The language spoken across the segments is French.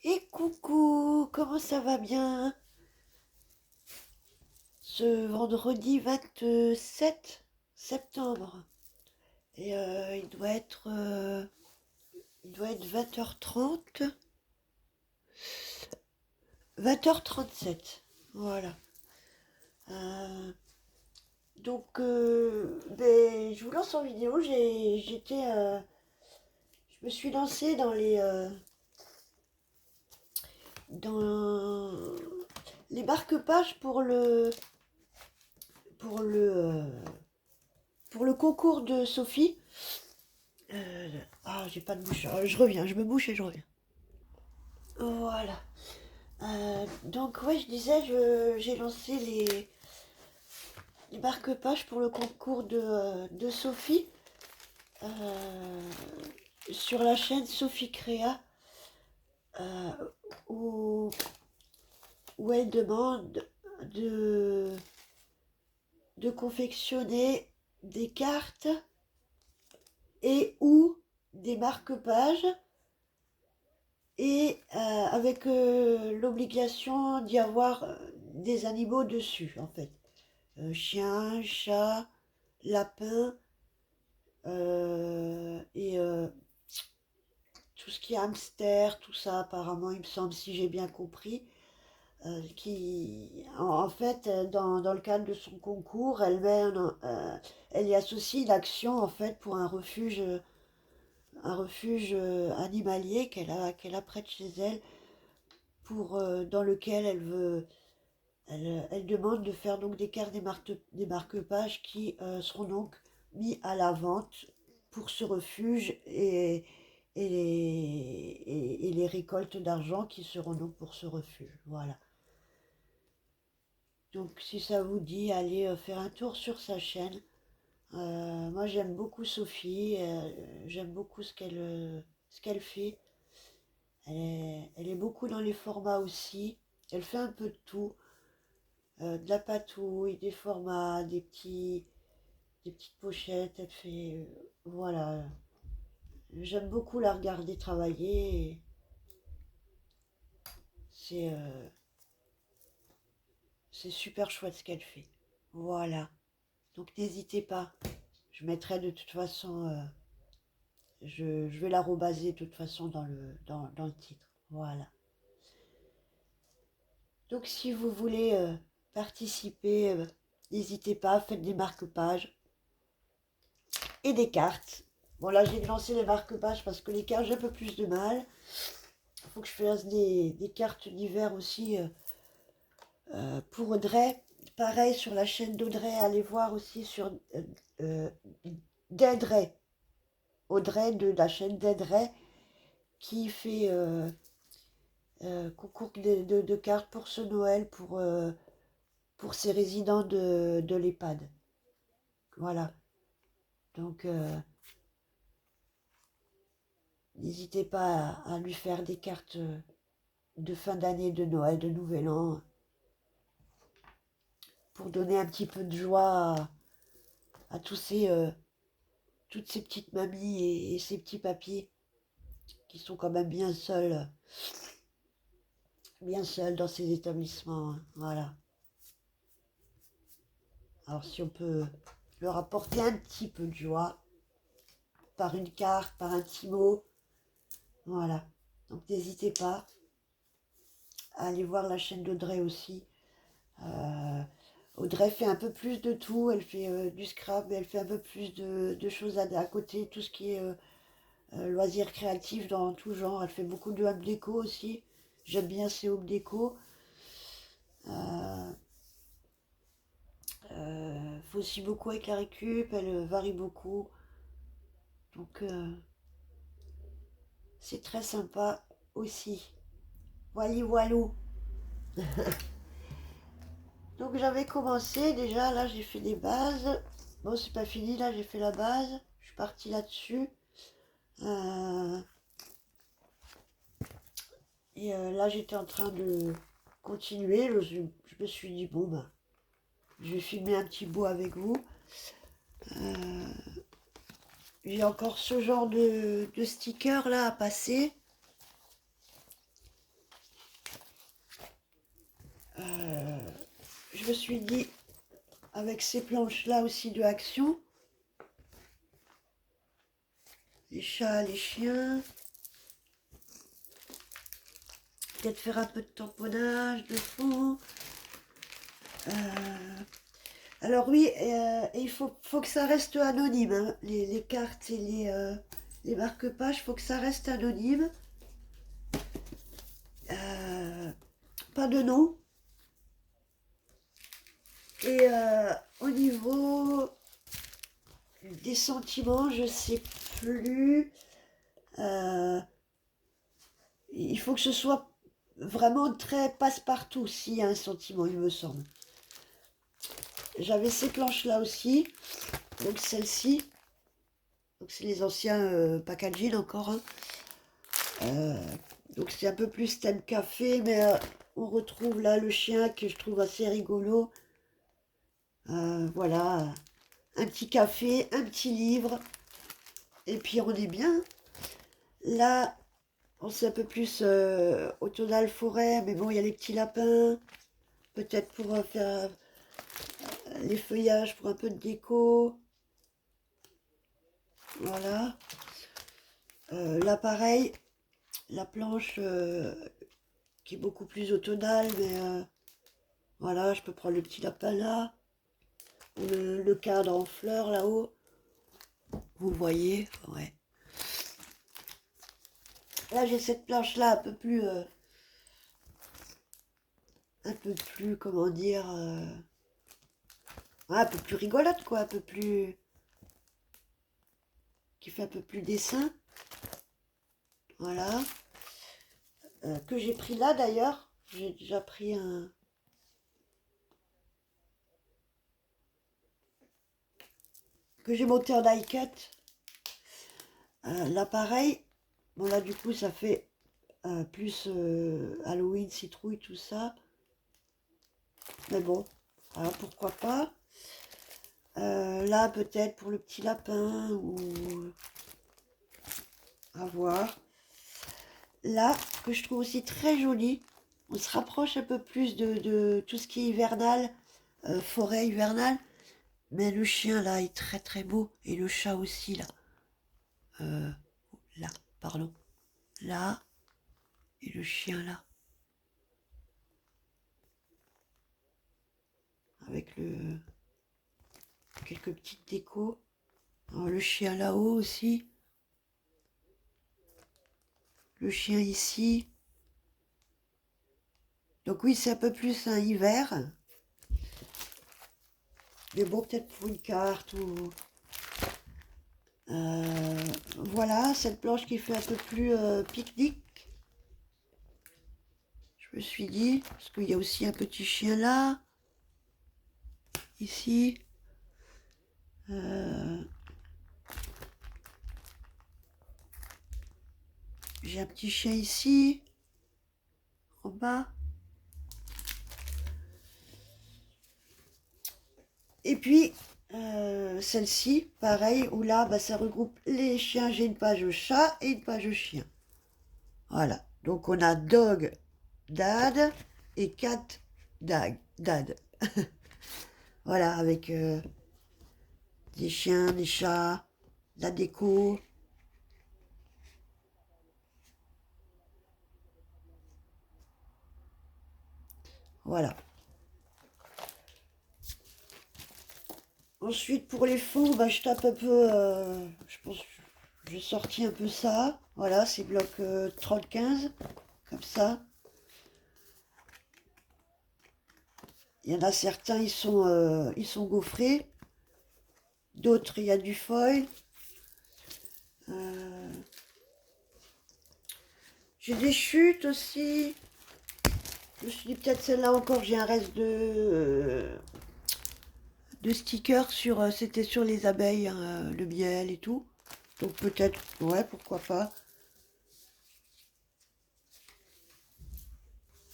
Et coucou, comment ça va bien? Ce vendredi 27 septembre. Et il doit être 20h30. 20h37. Voilà. Euh, donc, je vous lance en vidéo. Je me suis lancée dans les marque-pages pour le, euh, pour le concours de Sophie. Euh, j'ai pas de bouche. Je reviens, je me bouche et je reviens. Voilà. Donc, ouais, je disais, j'ai lancé les marque-pages pour le concours de Sophie euh, sur la chaîne Sophie Créa, euh, où, où elle demande de, de confectionner des cartes et ou des marque-pages et avec l'obligation d'y avoir des animaux dessus, en fait. Chien, chat, lapin, et tout ce qui est hamster, tout ça, apparemment, il me semble, si j'ai bien compris. En fait, dans le cadre de son concours, elle y associe une action, en fait, pour un refuge animalier qu'elle a près de chez elle, dans lequel elle demande de faire donc des cartes, des marque-pages qui seront donc mis à la vente pour ce refuge et les récoltes d'argent qui seront donc pour ce refuge. Voilà. Donc si ça vous dit, allez faire un tour sur sa chaîne. Moi j'aime beaucoup Sophie, j'aime beaucoup ce qu'elle fait. Elle est beaucoup dans les formats aussi. Elle fait un peu de tout. De la patouille, des formats, des petites pochettes. Elle fait. Voilà. J'aime beaucoup la regarder travailler. C'est c'est super chouette ce qu'elle fait. Voilà. Donc n'hésitez pas. Je mettrai de toute façon. Je vais la rebaser de toute façon dans le titre. Voilà. Donc si vous voulez participer, n'hésitez pas, faites des marque-pages et des cartes. Bon là j'ai lancé les marque-pages parce que les cartes j'ai un peu plus de mal. Il faut que je fasse des cartes d'hiver aussi pour Audrey. Pareil sur la chaîne d'Audrey, allez voir aussi sur euh, d'Audrey. Audrey de la chaîne d'Audrey qui fait concours de cartes pour ce Noël pour ses résidents de l'EHPAD. Voilà. Donc n'hésitez pas à lui faire des cartes de fin d'année, de Noël, de Nouvel An, pour donner un petit peu de joie à toutes ces petites mamies et ces petits papis qui sont quand même bien seuls dans ces établissements, hein. Voilà. Alors si on peut leur apporter un petit peu de joie par une carte, par un petit mot, voilà. Donc n'hésitez pas à aller voir la chaîne d'Audrey aussi. Euh, Audrey fait un peu plus de tout, elle fait du scrap, mais elle fait un peu plus de choses à côté, tout ce qui est loisirs créatifs dans tout genre. Elle fait beaucoup de home déco aussi. J'aime bien ces home déco. Euh, Faut aussi beaucoup avec la récup, elle varie beaucoup. Donc c'est très sympa aussi. Voilà, voilou. Donc j'avais commencé déjà, là j'ai fait des bases. Bon, c'est pas fini, là j'ai fait la base. Je suis partie là-dessus. Euh, Là j'étais en train de continuer. Je me suis dit, bon ben, je vais filmer un petit bout avec vous. Euh, j'ai encore ce genre de sticker là à passer. je me suis dit, avec ces planches-là aussi de Action, les chats, les chiens, peut-être faire un peu de tamponnage de fond. Alors oui, il faut que ça reste anonyme, hein. Les cartes et les marque-pages, il faut que ça reste anonyme. Pas de nom. Et au niveau des sentiments, je sais plus. Il faut que ce soit vraiment très passe-partout s'il y a un sentiment, il me semble. J'avais ces planches-là aussi. Donc celle-ci. Donc c'est les anciens packaging encore, hein. Donc c'est un peu plus thème café, mais on retrouve là le chien que je trouve assez rigolo. Voilà, un petit café, un petit livre, et puis on est bien. Là, on sait un peu plus automnal forêt, mais bon, il y a les petits lapins, peut-être pour faire les feuillages, pour un peu de déco. Voilà. Là, pareil, la planche qui est beaucoup plus automnale, mais voilà, je peux prendre le petit lapin là, le cadre en fleurs là-haut. Vous voyez, ouais. Là, j'ai cette planche-là un peu plus, comment dire, un peu plus rigolote, quoi, un peu plus, qui fait un peu plus dessin. Voilà. Que j'ai pris là, d'ailleurs. J'ai déjà pris un... que j'ai monté en die-cut. Là, pareil. Bon, là, du coup, ça fait plus Halloween, citrouille, tout ça. Mais bon, voilà, pourquoi pas. Là, peut-être pour le petit lapin, ou... à voir. Là, que je trouve aussi très joli. On se rapproche un peu plus de tout ce qui est hivernal, forêt hivernale. Mais le chien, là, est très très beau. Et le chat aussi, là. Euh, là, pardon. Là. Et le chien, là. Avec quelques petites décos. Alors, le chien là-haut aussi. Le chien ici. Donc oui, c'est un peu plus un hiver. Mais bon, peut-être pour une carte ou... voilà, cette planche qui fait un peu plus pique-nique. Je me suis dit, parce qu'il y a aussi un petit chien là. Ici. J'ai un petit chien ici. En bas. Et puis, celle-ci, pareil, où là, bah, ça regroupe les chiens. J'ai une page chat et une page chien. Voilà. Donc, on a dog, dad et cat, dad. Voilà, avec des chiens, des chats, la déco. Voilà. Ensuite, pour les fonds, bah, je tape un peu, je pense que j'ai sorti un peu ça. Voilà, c'est bloc 30-15, comme ça. Il y en a certains, ils sont gaufrés. D'autres, il y a du foil. J'ai des chutes aussi. Je me suis dit peut-être celle-là encore, j'ai un reste de stickers sur, c'était sur les abeilles, hein, le miel et tout. Donc peut-être, ouais, pourquoi pas.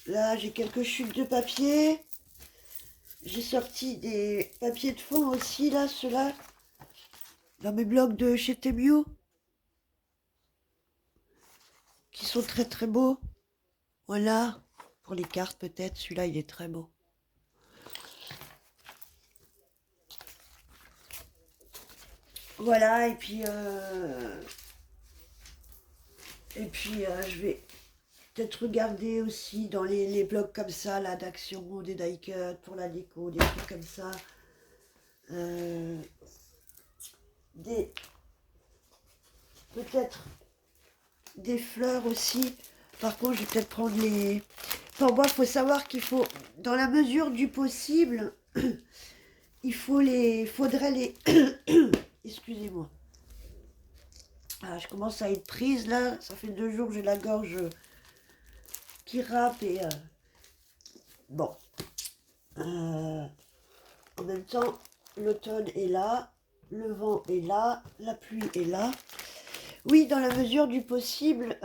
Là, j'ai quelques chutes de papier. J'ai sorti des papiers de fond aussi, là, ceux-là, dans mes blocs de chez Temio, qui sont très très beaux. Voilà. Pour les cartes peut-être, celui-là il est très beau. Voilà, je vais peut-être regarder aussi dans les blogs comme ça, là, d'Action, des die-cuts pour la déco, des trucs comme ça. Des Peut-être des fleurs aussi. Par contre, je vais peut-être prendre les... Enfin, moi, il faut savoir qu'il faut, dans la mesure du possible, faudrait les... Excusez-moi. Ah, je commence à être prise là. Ça fait 2 jours que j'ai la gorge qui râpe et... Bon. En même temps, l'automne est là, le vent est là, la pluie est là. Oui, dans la mesure du possible,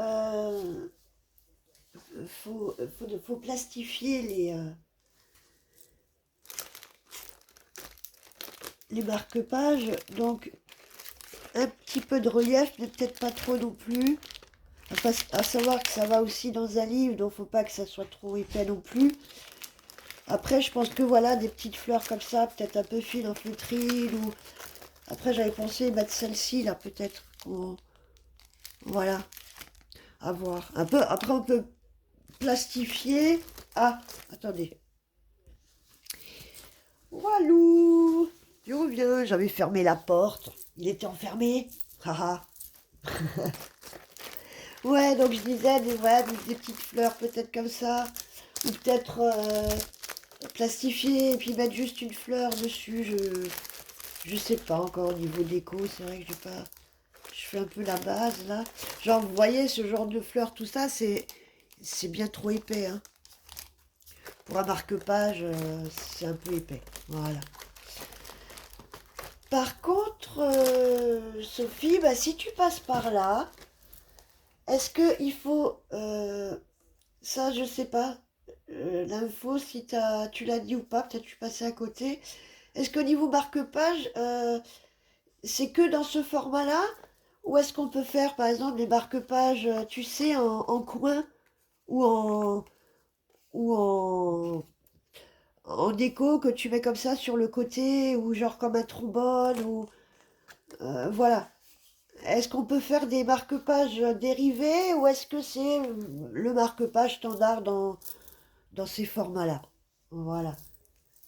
faut plastifier les marque-pages. Donc, un petit peu de relief, mais peut-être pas trop non plus. À savoir que ça va aussi dans un livre, donc faut pas que ça soit trop épais non plus. Après, je pense que voilà, des petites fleurs comme ça, peut-être un peu fines en feutrine. Ou... Après, j'avais pensé mettre celle-ci, là, peut-être. Voilà, à voir. Un peu, après, on peut plastifier. Ah, attendez. Walou, je reviens. J'avais fermé la porte. Il était enfermé. Haha. Ouais, donc je disais des petites fleurs peut-être comme ça. Ou peut-être plastifier et puis mettre juste une fleur dessus. Je sais pas encore au niveau déco. C'est vrai que j'ai pas... Je fais un peu la base là. Genre, vous voyez, ce genre de fleurs, tout ça, c'est bien trop épais. Hein. Pour un marque-page, c'est un peu épais. Voilà. Par contre, Sophie, bah, si tu passes par là, est-ce que il faut... ça, je sais pas. L'info, si tu l'as dit ou pas, peut-être tu passais à côté. Est-ce qu'au niveau marque-page, c'est que dans ce format-là? Ou est-ce qu'on peut faire, par exemple, les marque-pages, tu sais, en coin ou ou en déco que tu mets comme ça sur le côté ou genre comme un trombone ou voilà. Est-ce qu'on peut faire des marque-pages dérivés ou est-ce que c'est le marque-page standard dans ces formats-là? Voilà.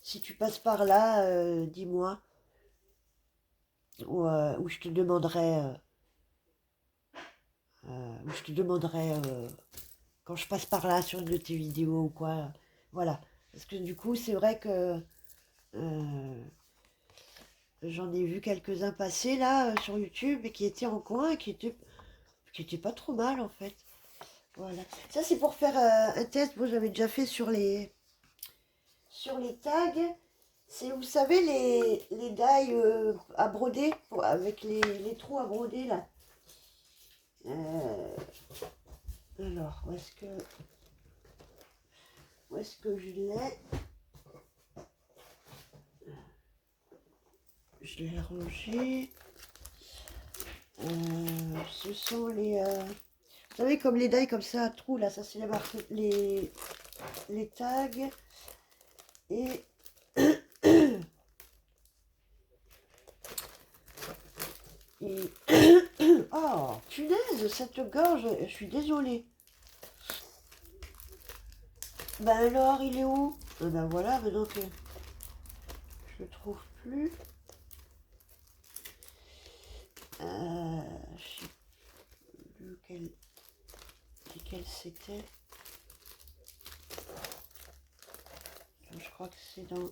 Si tu passes par là, dis-moi ou je te demanderai quand je passe par là sur une de tes vidéos ou quoi. Voilà. Parce que du coup, c'est vrai que euh, j'en ai vu quelques-uns passer là sur YouTube et qui étaient en coin et qui étaient pas trop mal en fait. Voilà. Ça, c'est pour faire un test. Moi, j'avais déjà fait sur les tags. C'est, vous savez, les die à broder, avec les trous à broder là. Euh, alors, où est-ce que je l'ai? Je l'ai rangé. Ce sont vous savez, comme les die comme ça à trous là, ça c'est les marques, les tags. Et Et... Oh, punaise, cette gorge, je suis désolée. Ben alors, il est où? Ben voilà, maintenant que je le trouve plus. Je sais plus lequel c'était. Je crois que c'est dans...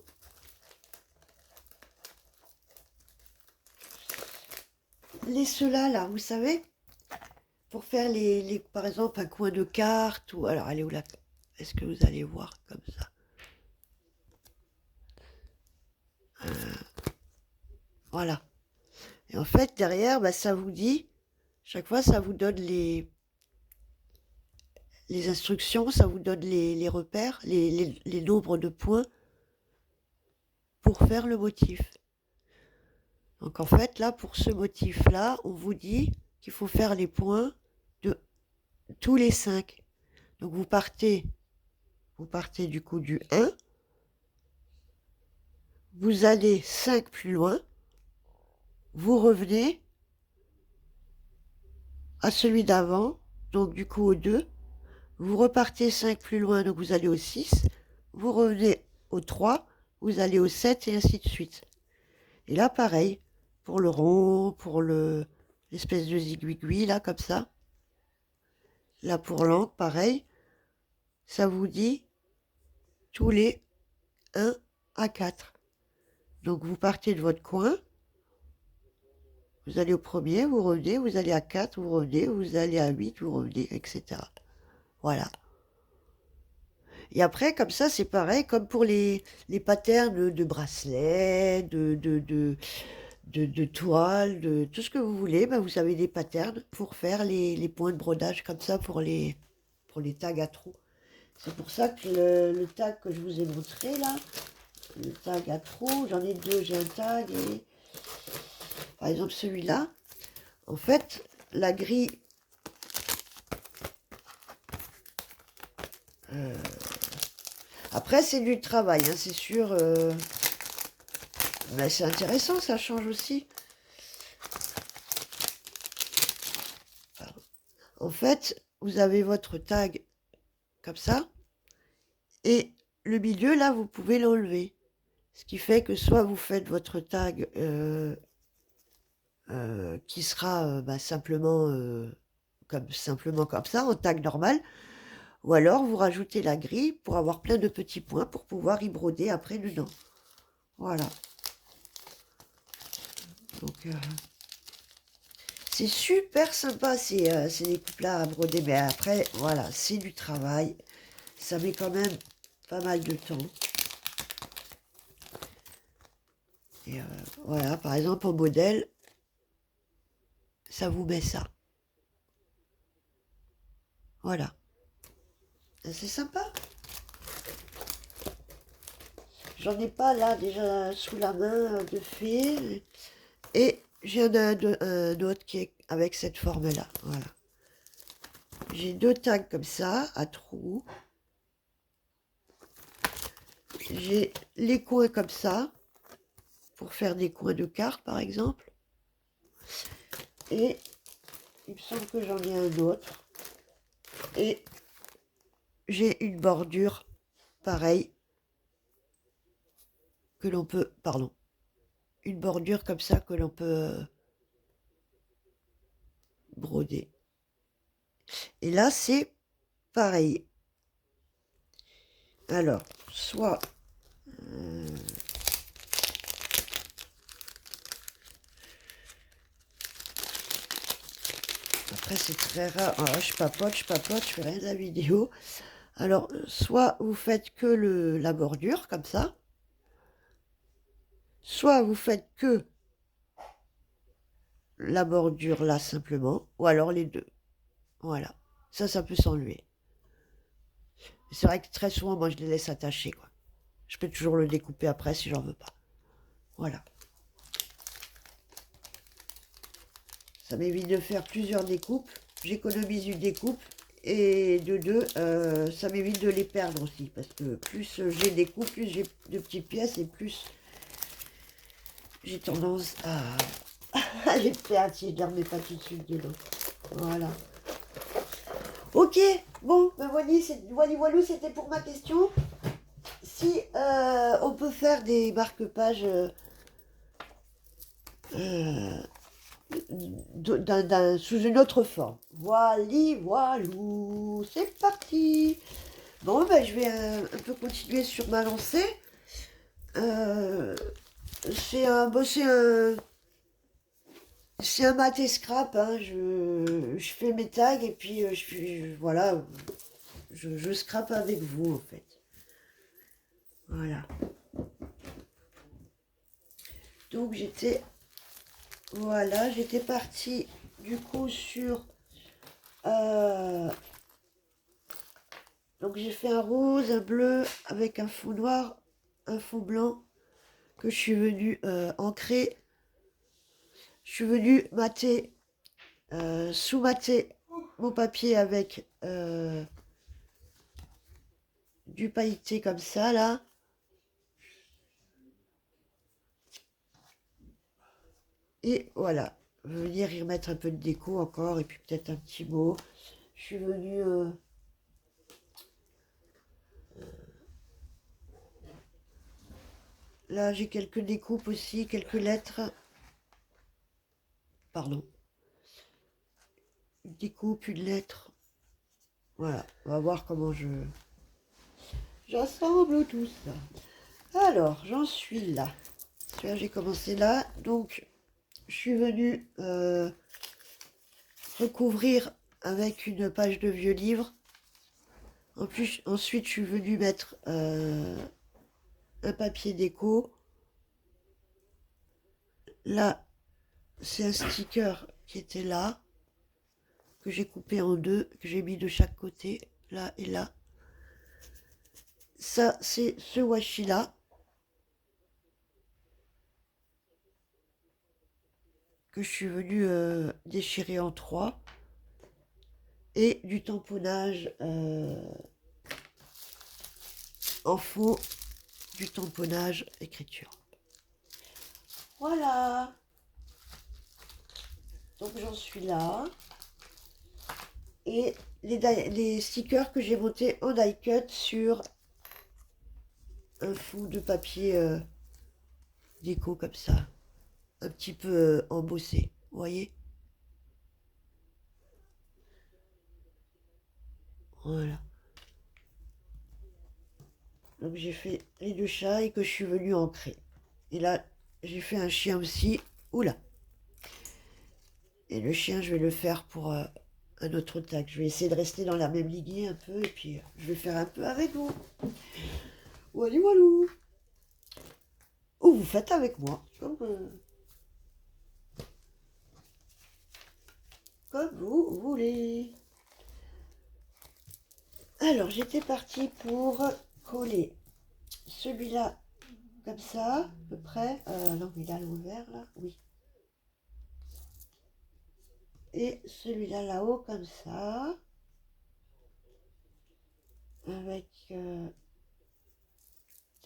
ceux-là, là, vous savez? Pour faire par exemple, un coin de carte ou... Alors, allez où là? Est-ce que vous allez voir comme ça? Voilà. Et en fait, derrière, bah, ça vous dit... Chaque fois, ça vous donne les instructions, ça vous donne les repères, les nombres de points pour faire le motif. Donc en fait, là, pour ce motif-là, on vous dit qu'il faut faire les points de tous les 5. Donc vous partez vous partez du coup du 1, vous allez 5 plus loin, vous revenez à celui d'avant, donc du coup au 2, vous repartez 5 plus loin, donc vous allez au 6, vous revenez au 3, vous allez au 7 et ainsi de suite. Et là pareil, pour le rond, pour l'espèce de zigouigui là comme ça. Là pour l'angle, pareil, ça vous dit tous les 1 à 4. Donc vous partez de votre coin, vous allez au premier, vous revenez, vous allez à 4, vous revenez, vous allez à 8, vous revenez, etc. Voilà. Et après, comme ça, c'est pareil, comme pour les patterns de bracelets, de toiles, de tout ce que vous voulez, ben vous avez des patterns pour faire les points de brodage comme ça pour les tags à trous. C'est pour ça que le tag que je vous ai montré là, le tag à trous, j'en ai deux, j'ai un tag et par exemple celui-là, en fait, la grille après c'est du travail, hein, c'est sûr, mais c'est intéressant, ça change aussi. En fait, vous avez votre tag comme ça, et le milieu, là, vous pouvez l'enlever. Ce qui fait que soit vous faites votre tag qui sera bah, simplement comme ça, en tag normal, ou alors vous rajoutez la grille pour avoir plein de petits points pour pouvoir y broder après dedans. Voilà. Donc, c'est super sympa ces découpes-là à broder, mais après, voilà, c'est du travail. Ça met quand même pas mal de temps. Et voilà, par exemple, au modèle, ça vous met ça. Voilà. C'est sympa. J'en ai pas là déjà sous la main de fait. Et j'ai un autre qui est avec cette forme-là. Voilà. J'ai deux tags comme ça, à trous. J'ai les coins comme ça, pour faire des coins de cartes par exemple. Et il me semble que j'en ai un autre. Et j'ai une bordure, pareil, que l'on peut... Pardon. Une bordure comme ça que l'on peut broder. Et là, c'est pareil. Alors, soit... après, c'est très rare. Alors, je papote, je fais rien de la vidéo. Alors, soit vous faites que la bordure, comme ça. Soit vous faites que la bordure, là, simplement. Ou alors les deux. Voilà. Ça peut s'enlever. C'est vrai que très souvent, moi, je les laisse attacher, quoi. Je peux toujours le découper après si j'en veux pas. Voilà. Ça m'évite de faire plusieurs découpes. J'économise une découpe. Et de deux, ça m'évite de les perdre aussi. Parce que plus j'ai des coupes, plus j'ai de petites pièces et plus j'ai tendance à les perdre si je ne les remets pas tout de suite dedans. Voilà. Ok, bon, ben voilà, c'était pour ma question. Si on peut faire des marque-pages sous une autre forme. Voilou, c'est parti. Bon, ben, je vais un peu continuer sur ma lancée. C'est un mat et scrap. Hein. Je fais mes tags et puis voilà, je scrape avec vous en fait. Voilà. Donc j'étais partie du coup sur donc j'ai fait un rose, un bleu avec un fond noir, un fond blanc que je suis venue ancrer. Je suis venue mater, sous-mater mon papier avec du pailleté comme ça, là. Et voilà, venir y remettre un peu de déco encore, et puis peut-être un petit mot. Je suis venue... là, j'ai quelques découpes aussi, quelques lettres. Pardon. Une découpe, une lettre. Voilà, on va voir comment j'assemble tout ça. Alors, j'en suis là. J'ai commencé là, donc je suis venue recouvrir avec une page de vieux livre. En plus, ensuite, je suis venue mettre un papier déco. Là, c'est un sticker qui était là, que j'ai coupé en deux, que j'ai mis de chaque côté, là et là. Ça, c'est ce washi-là, que je suis venue déchirer en trois. Et du tamponnage en faux, du tamponnage écriture. Voilà. Donc j'en suis là. Et les stickers que j'ai montés en die cut sur un fond de papier déco comme ça. Un petit peu embossé. Vous voyez? Voilà. Donc j'ai fait les deux chats et que je suis venue ancrer. Et là, j'ai fait un chien aussi. Oula. Et le chien, je vais le faire pour un autre tag. Je vais essayer de rester dans la même lignée un peu. Et puis, je vais faire un peu avec vous. Walou walou. Ou vous faites avec moi. Comme vous voulez. Alors, j'étais partie pour coller celui-là comme ça, à peu près. Non, il a l'ouvert là. Oui. Et celui-là là-haut comme ça. Avec...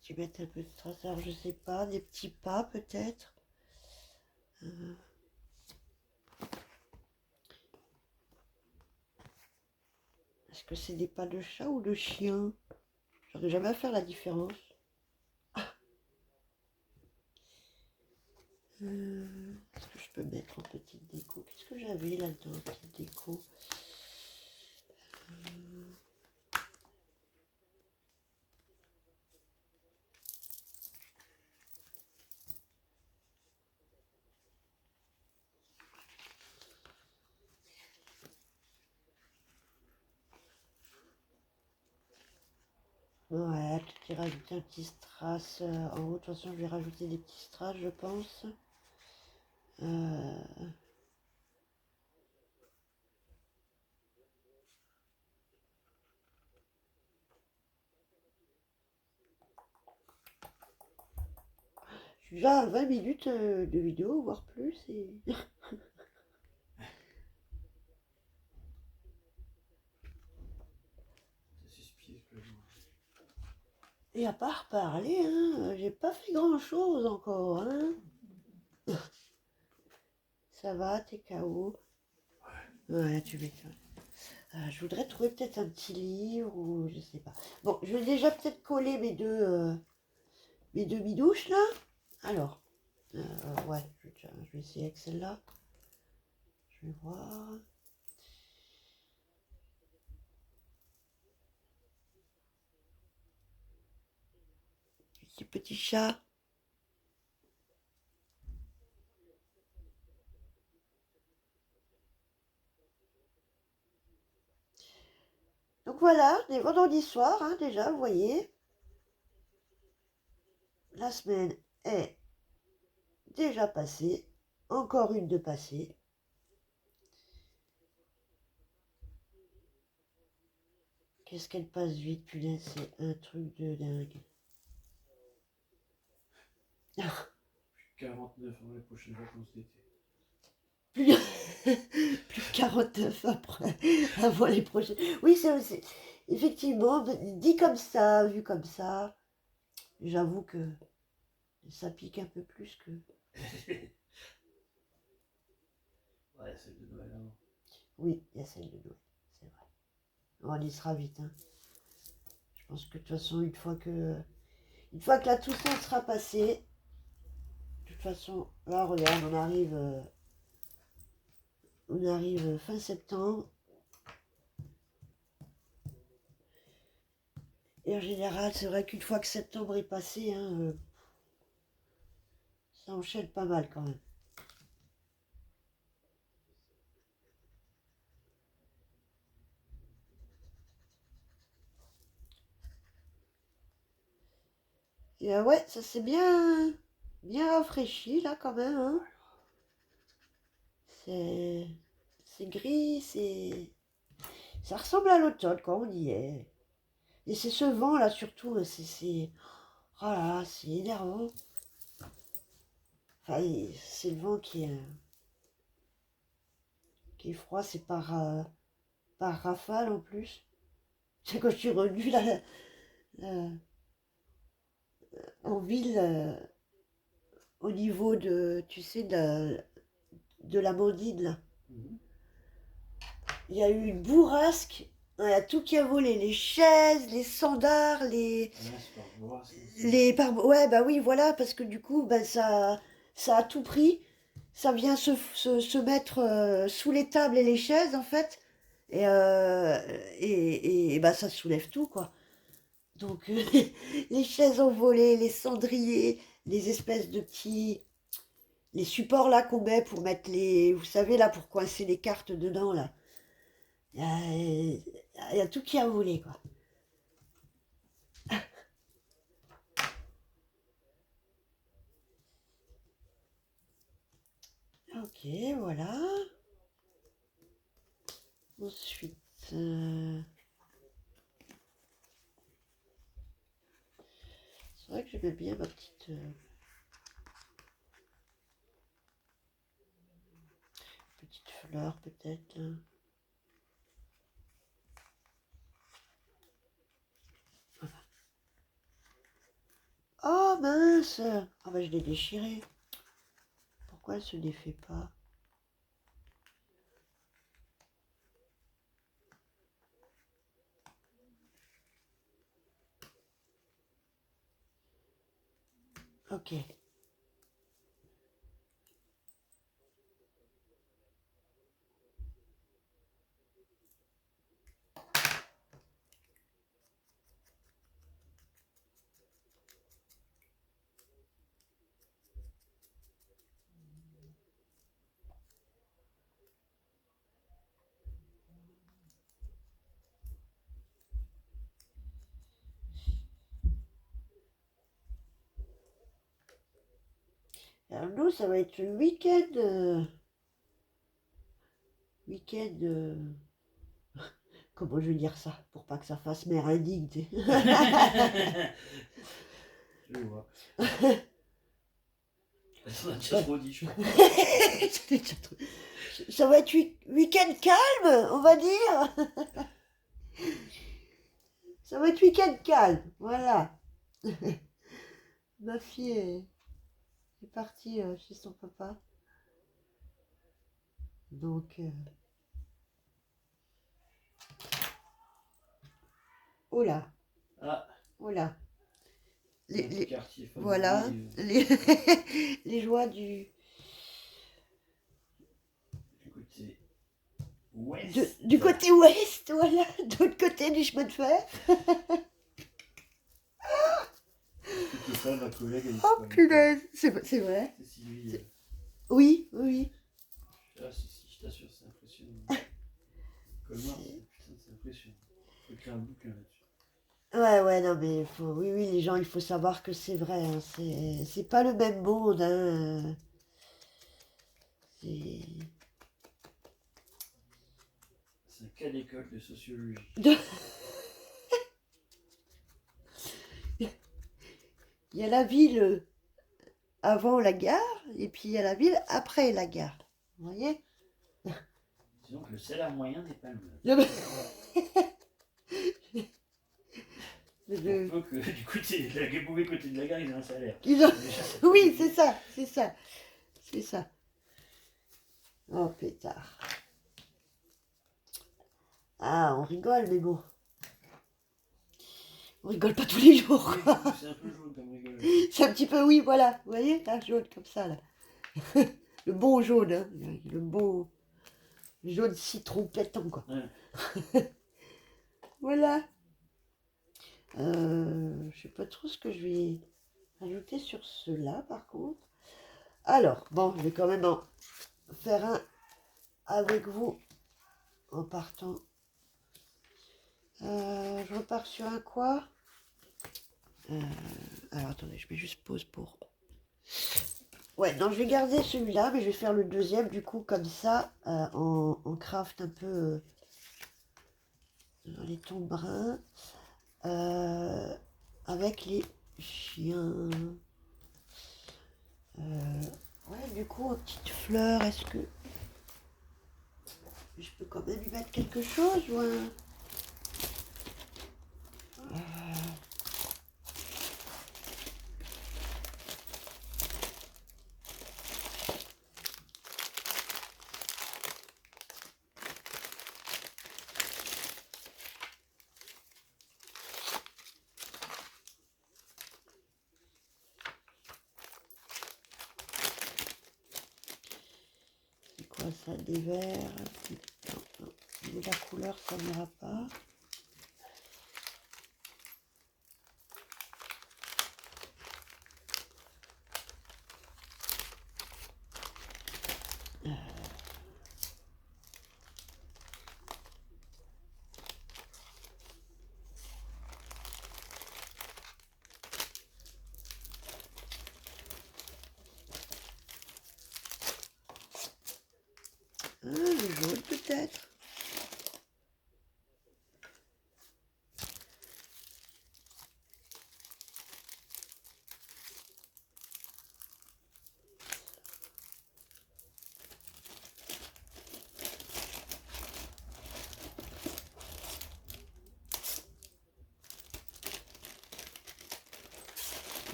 tu mets un peu de trace, alors je sais pas, des petits pas peut-être. Est-ce que c'est des pas de chat ou de chien? J'arrive jamais à faire la différence. Est-ce que je peux mettre en petite déco? Qu'est-ce que j'avais là-dedans, en petite déco? Ouais, peut-être rajouter un petit strass en haut. De toute façon, je vais rajouter des petits strass, je pense. Je suis déjà à 20 minutes de vidéo, voire plus. Et à part parler, hein, j'ai pas fait grand-chose encore. Hein. Ça va, t'es KO? Ouais, tu m'étonnes. Je voudrais trouver peut-être un petit livre ou je sais pas. Bon, je vais déjà peut-être coller mes deux bidouches là. Alors, ouais, je vais essayer avec celle-là. Je vais voir. Petit petit chat. Donc voilà, les vendredis soirs, hein, déjà, vous voyez. La semaine est déjà passée. Encore une de passée. Qu'est-ce qu'elle passe vite, punaise, c'est un truc de dingue. 49 avant les prochaines vacances d'été. Plus, plus de 49 après, avant les prochaines. Oui, c'est aussi. effectivement, dit comme ça, vu comme ça, j'avoue que ça pique un peu plus que... Ouais, celle de Noël avant. Oui, il y a celle de Noël, c'est vrai. On y sera vite, hein. Je pense que de toute façon, une fois que la Toussaint sera passée, de toute façon, là, regarde, on arrive fin septembre. Et en général, c'est vrai qu'une fois que septembre est passé, hein, ça enchaîne pas mal quand même. Et ouais, ça s'est bien rafraîchi là quand même, hein. C'est gris, ça ressemble à l'automne quand on y est. Et c'est ce vent là surtout, oh là là, c'est énervant. Enfin, c'est le vent qui est froid, c'est par rafale en plus. C'est quand je suis revenue là, là, en ville, au niveau de, tu sais, de la Mandine, là. Mhm. Il y a eu une bourrasque, il y a tout qui a volé, les chaises, les standards, Ah là, c'est par bois, ouais, bah oui, voilà, parce que du coup, bah, ça a tout pris. Ça vient se mettre sous les tables et les chaises, en fait. Et bah, ça soulève tout, quoi. Donc, les chaises ont volé, les cendriers, les espèces de petits... Les supports, là, qu'on met pour mettre les... Vous savez, là, pour coincer les cartes dedans, là. Il y a tout qui a volé, quoi. Ok, voilà. Ensuite, c'est vrai que j'aimais bien ma petite fleur, peut-être. Voilà. Oh mince! Ah bah je l'ai déchirée. Pourquoi elle se défait pas? Ok. Alors nous, ça va être le week-end. Week-end. Comment je vais dire ça? Pour pas que ça fasse mère indigne, tu sais. Je vois. On a déjà trop dit, je crois. Ça va être week-end calme, on va dire. Ça va être week-end calme, voilà. Ma fille est partie chez son papa. Donc, oh là, Ah, oh là. notre quartier favori. Voilà, les joies Du côté ouest. du côté ouest, voilà, de l'autre côté du chemin de fer. C'était ça, ma collègue a dit Oh punaise, c'est vrai. C'est si lui. Oui, oui. Ah, si, je t'assure, c'est impressionnant. Colmar, putain, c'est impressionnant. Faut écrire un bouquin là-dessus. Ouais, non, mais oui, les gens, il faut savoir que c'est vrai, hein, c'est pas le même monde, hein. C'est... C'est un cas d'école de sociologie. Il y a la ville avant la gare, et puis il y a la ville après la gare. Vous voyez? Disons que le salaire moyen n'est pas le même. Non, mais- de- Pour peu que du côté, le mauvais côté de la gare, ils aient un salaire. Ils ont- Déjà, ça peut Oui, aider. c'est ça, c'est ça, c'est ça. Oh, pétard. Ah, on rigole, mais bon. On rigole pas tous les jours. Oui, c'est un peu jaune comme rigolo. C'est un petit peu, oui, voilà. Vous voyez, là, jaune comme ça, là. Le bon jaune, hein. Le beau jaune citron pétant, quoi. Ouais. Voilà. Je sais pas trop ce que je vais ajouter sur cela, par contre. Alors, bon, je vais quand même en faire un avec vous en partant. Je repars sur un quoi? Alors, attendez, je mets juste pause pour... Ouais, non, je vais garder celui-là, mais je vais faire le deuxième, du coup, comme ça, en craft un peu dans les tons bruns, avec les chiens. Ouais, du coup, en petites fleurs, est-ce que je peux quand même y mettre quelque chose ou un... C'est quoi ça, des verts? Non, non. Au niveau de la couleur, ça n'ira pas. Ah, le jaune peut-être.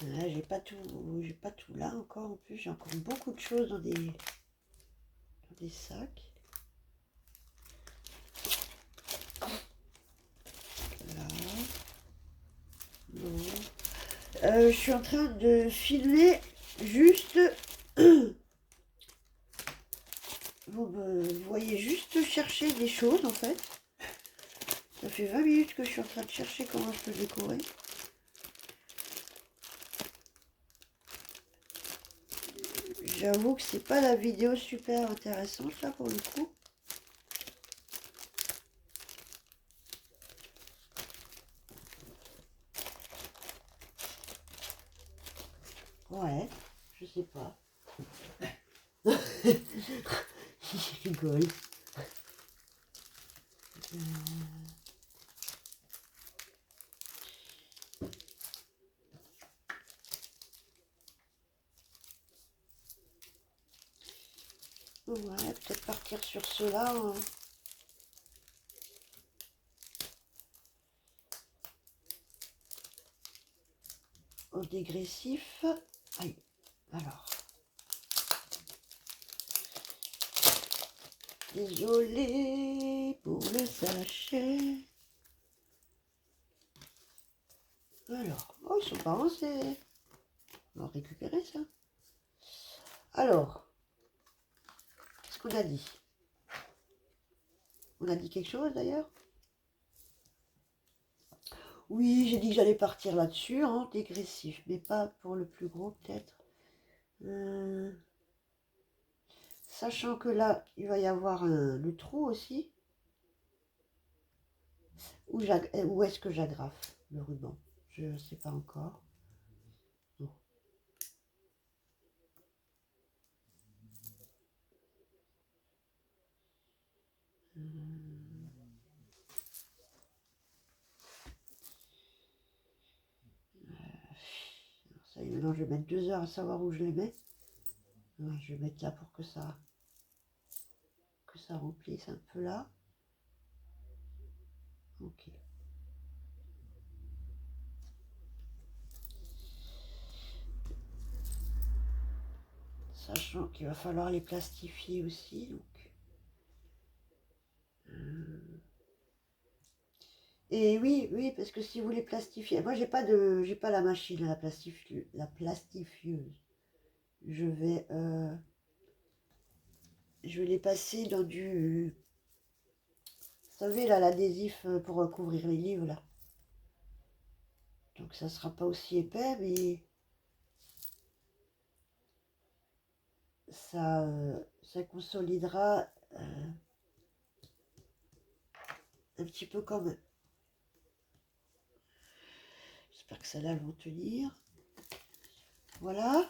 Ah, j'ai pas tout là encore en plus. J'ai encore beaucoup de choses dans des sacs. Là, non. Je suis en train de filmer juste. Vous voyez juste chercher des choses en fait. Ça fait 20 minutes que je suis en train de chercher comment je peux décorer. J'avoue que c'est pas la vidéo super intéressante là pour le coup. Ouais, je sais pas. Je rigole. Ouais, peut-être partir sur cela au dégressif. Aïe, alors. Désolé pour le sachet. Alors, oh, ils sont pas avancés. On va récupérer ça. Alors, qu'est-ce qu'on a dit? On a dit quelque chose d'ailleurs? Oui, j'ai dit que j'allais partir là-dessus, hein, dégressif, mais pas pour le plus gros peut-être. Sachant que là, il va y avoir le trou aussi. Où est-ce que j'agrafe le ruban? Je ne sais pas encore. Non. Ça y est, maintenant je vais mettre 2 heures à savoir où je les mets. Ouais, je vais mettre là pour que ça remplisse un peu là. Ok. Sachant qu'il va falloir les plastifier aussi, donc. Et oui, oui, parce que si vous les plastifiez, moi j'ai pas la machine à la plastifieuse. Je vais les passer dans du, vous savez là, l'adhésif pour recouvrir les livres là. Donc ça sera pas aussi épais, mais ça consolidera un petit peu quand même. J'espère que celles-là vont tenir. Voilà.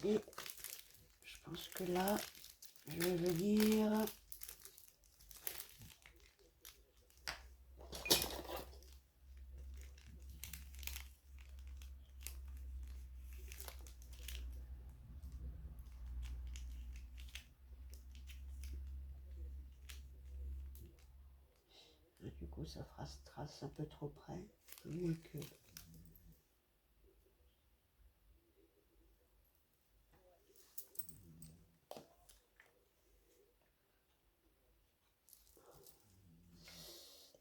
Et je pense que là, je vais venir. Du coup, ça fera strass un peu trop près. Mieux que.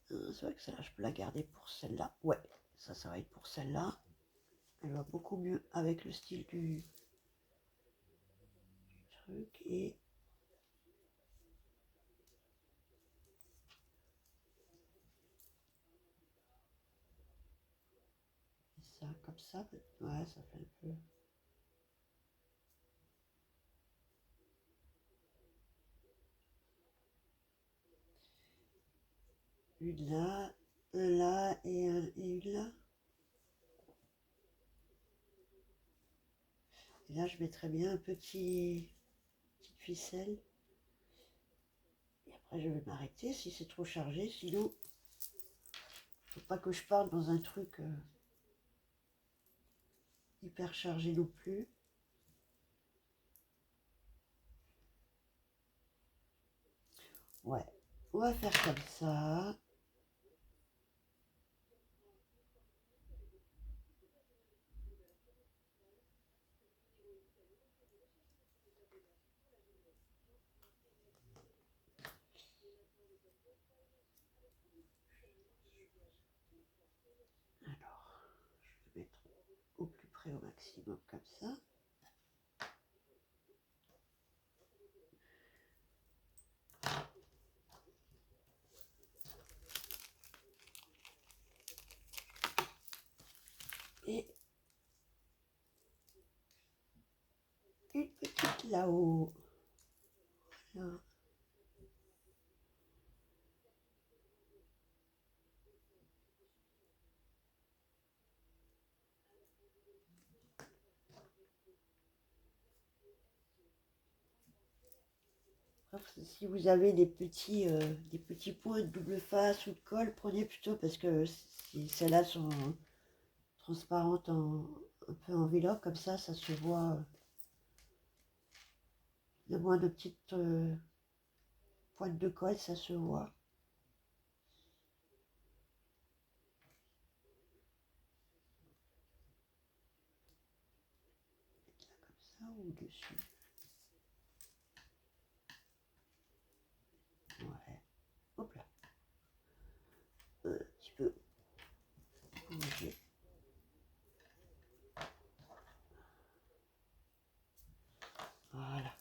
C'est vrai que celle-là, je peux la garder pour celle-là. Ouais, ça va être pour celle-là. Elle va beaucoup mieux avec le style du truc. Et ça, comme ça, ouais, ça fait un peu. Une là, un là et une là. Et là, je mettrais bien un petite ficelle. Et après, je vais m'arrêter si c'est trop chargé. Sinon, faut pas que je parte dans un truc hyper chargé non plus. Ouais, on va faire comme ça. Alors, je vais mettre au plus près au maximum comme ça. Et une petite là-haut. Voilà. Si vous avez des petits points de double face ou de colle, prenez plutôt parce que si celles-là sont transparentes un peu enveloppe, comme ça se voit. Le moins de petites pointes de colle, ça se voit. Comme ça ou dessus. Ouais. Hop là. Un petit peu bouger. Voilà.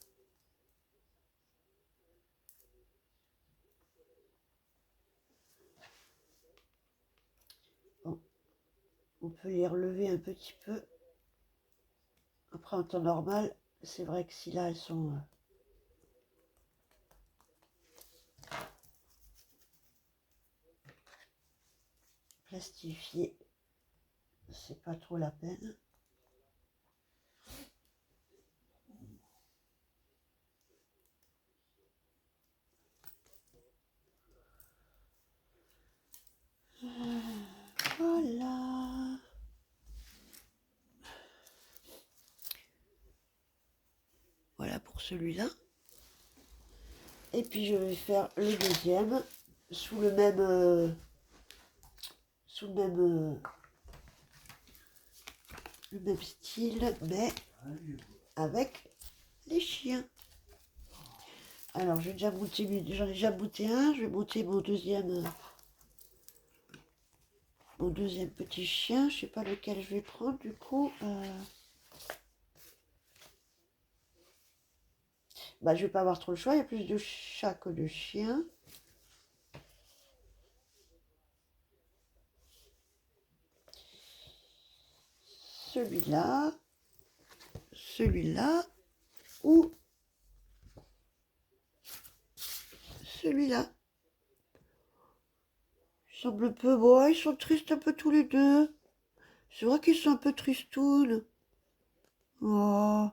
Bon. On peut les relever un petit peu. Après, en temps normal, c'est vrai que si là, elles sont plastifiées, c'est pas trop la peine. Voilà. celui-là. Et puis je vais faire le deuxième sous le même style, mais avec les chiens. Alors j'en ai déjà monté un, je vais monter mon deuxième petit chien. Je sais pas lequel je vais prendre du coup. Bah, je vais pas avoir trop le choix, il y a plus de chats que de chiens. Celui-là, celui-là ou celui-là. Ils semblent un peu, bon, ils sont tristes un peu tous les deux. C'est vrai qu'ils sont un peu tristounes. Oh.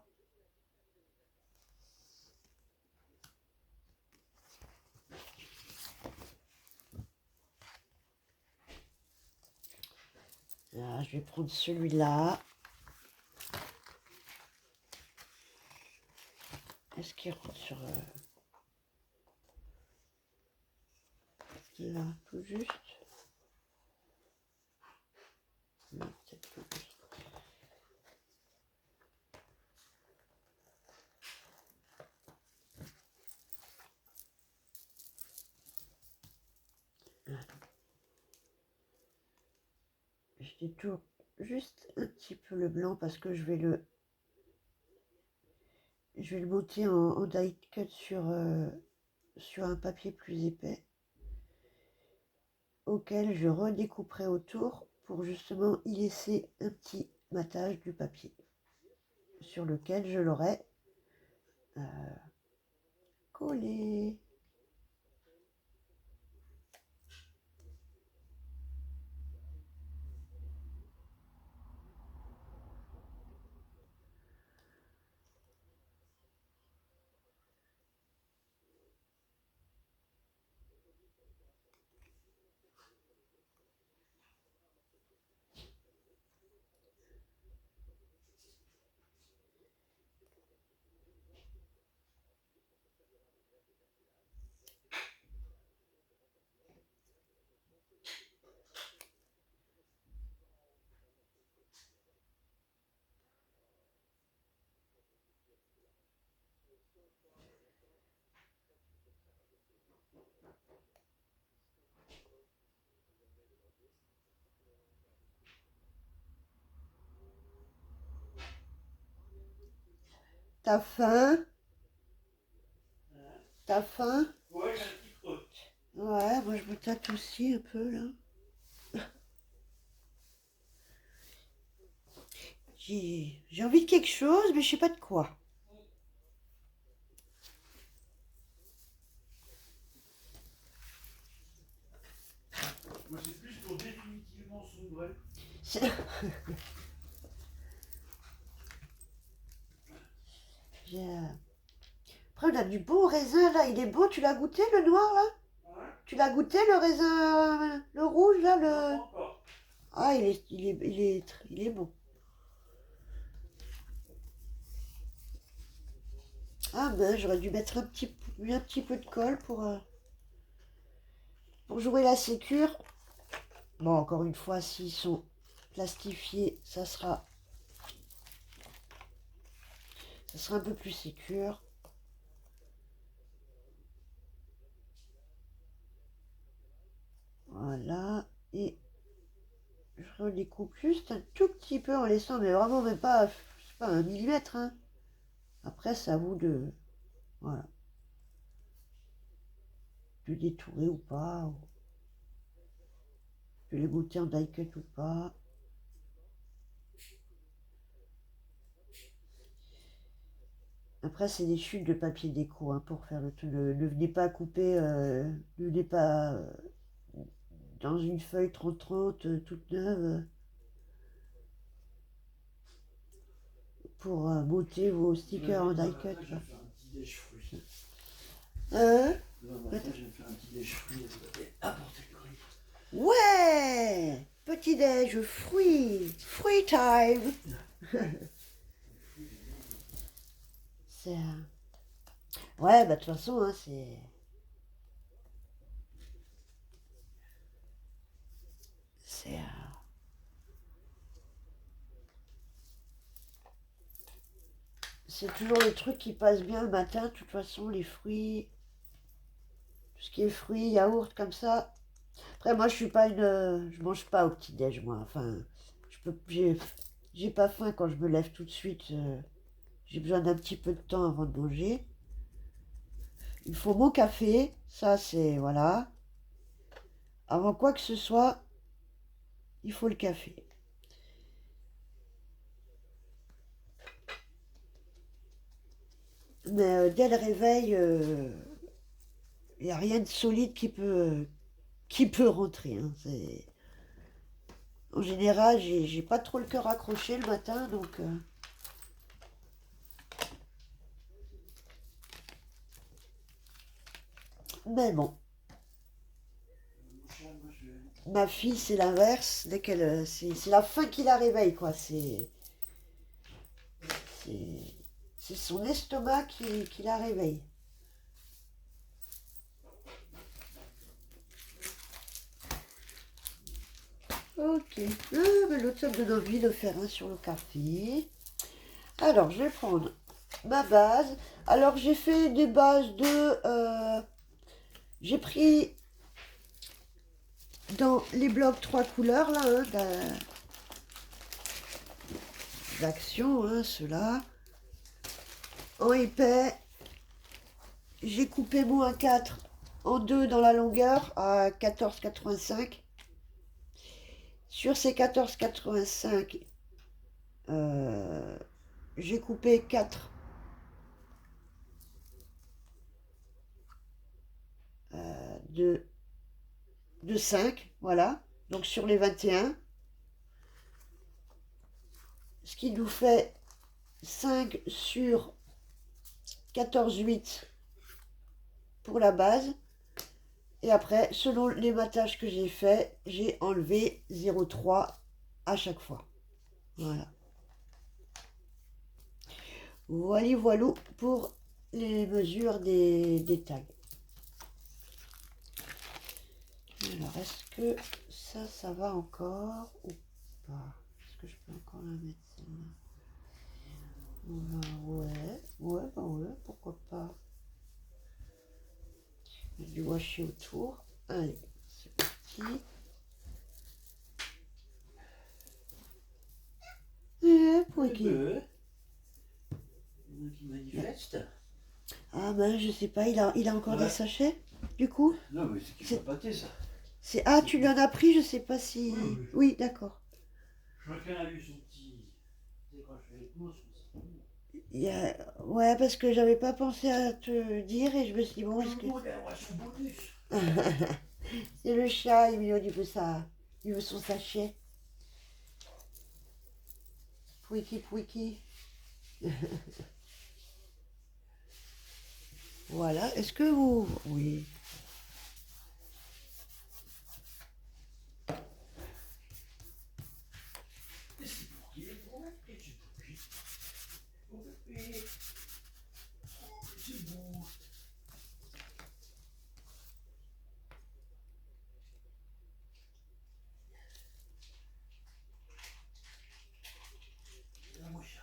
Ah, je vais prendre celui-là. Est-ce qu'il rentre sur... là, tout juste. Non, peut-être pas. Je détourne juste un petit peu le blanc parce que je vais le monter en die cut sur un papier plus épais auquel je redécouperai autour pour justement y laisser un petit matage du papier sur lequel je l'aurai collé. T'as faim? T'as faim? Ouais, j'ai un petit creux. Ouais, moi je me tâte aussi un peu là. J'ai envie de quelque chose, mais je sais pas de quoi. Moi, c'est plus pour définitivement sombrer. Après, on a du beau raisin là, il est beau, tu l'as goûté le noir là? Ouais. Tu l'as goûté le raisin, le rouge là, Non, le... pas encore. Ah, il est beau. Ah ben, j'aurais dû mettre un petit peu de colle pour jouer la sécure. Bon, encore une fois, s'ils sont plastifiés, ça sera un peu plus sécure. Voilà, et je redécoupe juste un tout petit peu en laissant, mais vraiment même pas, c'est pas 1 millimètre, hein. Après, c'est à vous voilà, de détourer ou pas, ou de les monter en die cut ou pas. Après, c'est des chutes de papier déco hein, pour faire le tout. Ne venez pas couper, ne venez pas dans une feuille 30-30 toute neuve pour monter vos stickers en die cut. Je vais faire un petit déj fruit. Hein? Je vais faire un petit déj fruit et apporter le colis. Ouais! Petit déj, fruits, free time. C'est Ouais, bah de toute façon, hein, c'est, c'est toujours les trucs qui passent bien le matin. De toute façon, les fruits, tout ce qui est fruits, yaourts, comme ça. Après, moi, je suis pas je mange pas au petit-déj, moi. Enfin, j'ai pas faim quand je me lève tout de suite. J'ai besoin d'un petit peu de temps avant de manger. Il faut mon café, ça c'est, voilà. Avant quoi que ce soit, il faut le café. Mais dès le réveil, il n'y a rien de solide qui peut rentrer, hein. En général, j'ai pas trop le cœur accroché le matin, donc... Mais bon, Mon chat, moi, ma fille, c'est l'inverse. Dès qu'elle... c'est la faim qui la réveille, quoi. C'est, c'est son estomac qui la réveille. Ok. Ah, mais l'autre, ça me donne envie de faire un sur le café. Alors, je vais prendre ma base. Alors, j'ai fait des bases de... j'ai pris dans les blocs trois couleurs, là, hein, d'action, hein, ceux-là. En épais, j'ai coupé mon A4 en deux dans la longueur à 14,85. Sur ces 14,85, j'ai coupé 4 de, de 5, voilà. Donc sur les 21, ce qui nous fait 5 sur 14,8 pour la base. Et après, selon les matages que j'ai fait, j'ai enlevé 0,3 à chaque fois. Voilà. Voilà, voilà pour les mesures des tags. Alors, est-ce que ça va encore ou pas? Est-ce que je peux encore la mettre celle-là? Ouais, pourquoi pas. Du washi autour. Allez, c'est parti. Pour qui? il y en a qui manifestent. Ah ben, je sais pas, il a encore Ouais. des sachets, du coup? Non, mais c'est qu'il faut pâter, ça. Ah, tu lui en as pris, je sais pas si... Oui. Oui, d'accord. Chacun a eu son petit décroche avec moi, Ouais, parce que j'avais pas pensé à te dire et je me suis dit, bon, est-ce que... tout le monde a droit à son bonus. C'est le chat, il veut son sachet. Pouiki, pouiki. Voilà, est-ce que vous... Oui. Et c'est pour qui les gros? Et c'est pour qui? Pour bébé. C'est bon. Là, mon chat.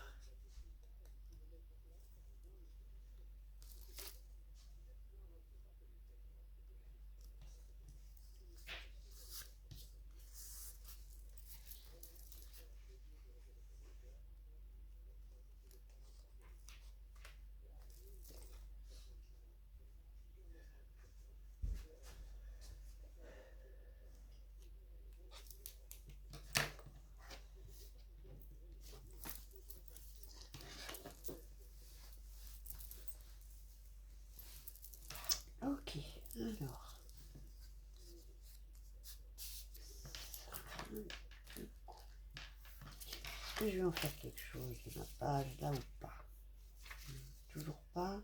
Ok, alors... Est-ce que je vais en faire quelque chose de ma page, là ou pas? Toujours pas.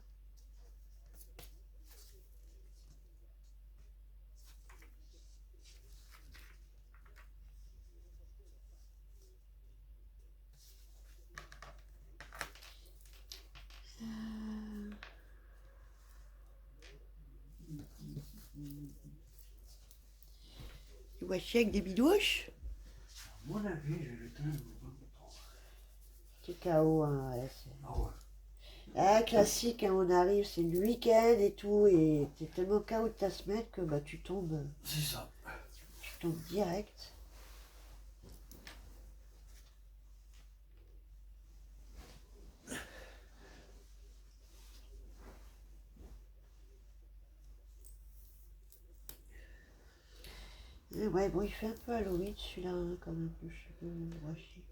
Voici avec des bidouches. À mon avis, j'ai le teindre dans le temps. C'est KO, hein, voilà, Ah ouais. ah, classique, hein, on arrive, c'est le week-end et tout, et t'es tellement KO de ta semaine que bah, tu tombes C'est ça. direct. Ouais, bon, il fait un peu Halloween celui-là, hein, quand même, le cheveu broché.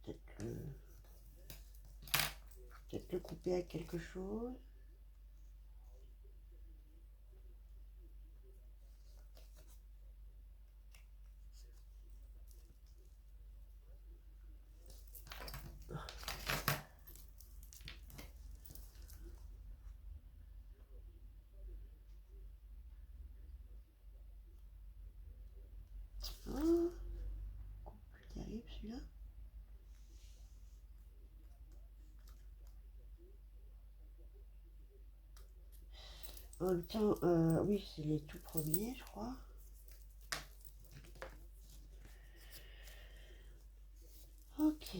Peut-être le... peut-être le couper avec quelque chose. Ah, plus terrible celui-là. En même temps, oui, c'est les tout premiers, je crois. Ok.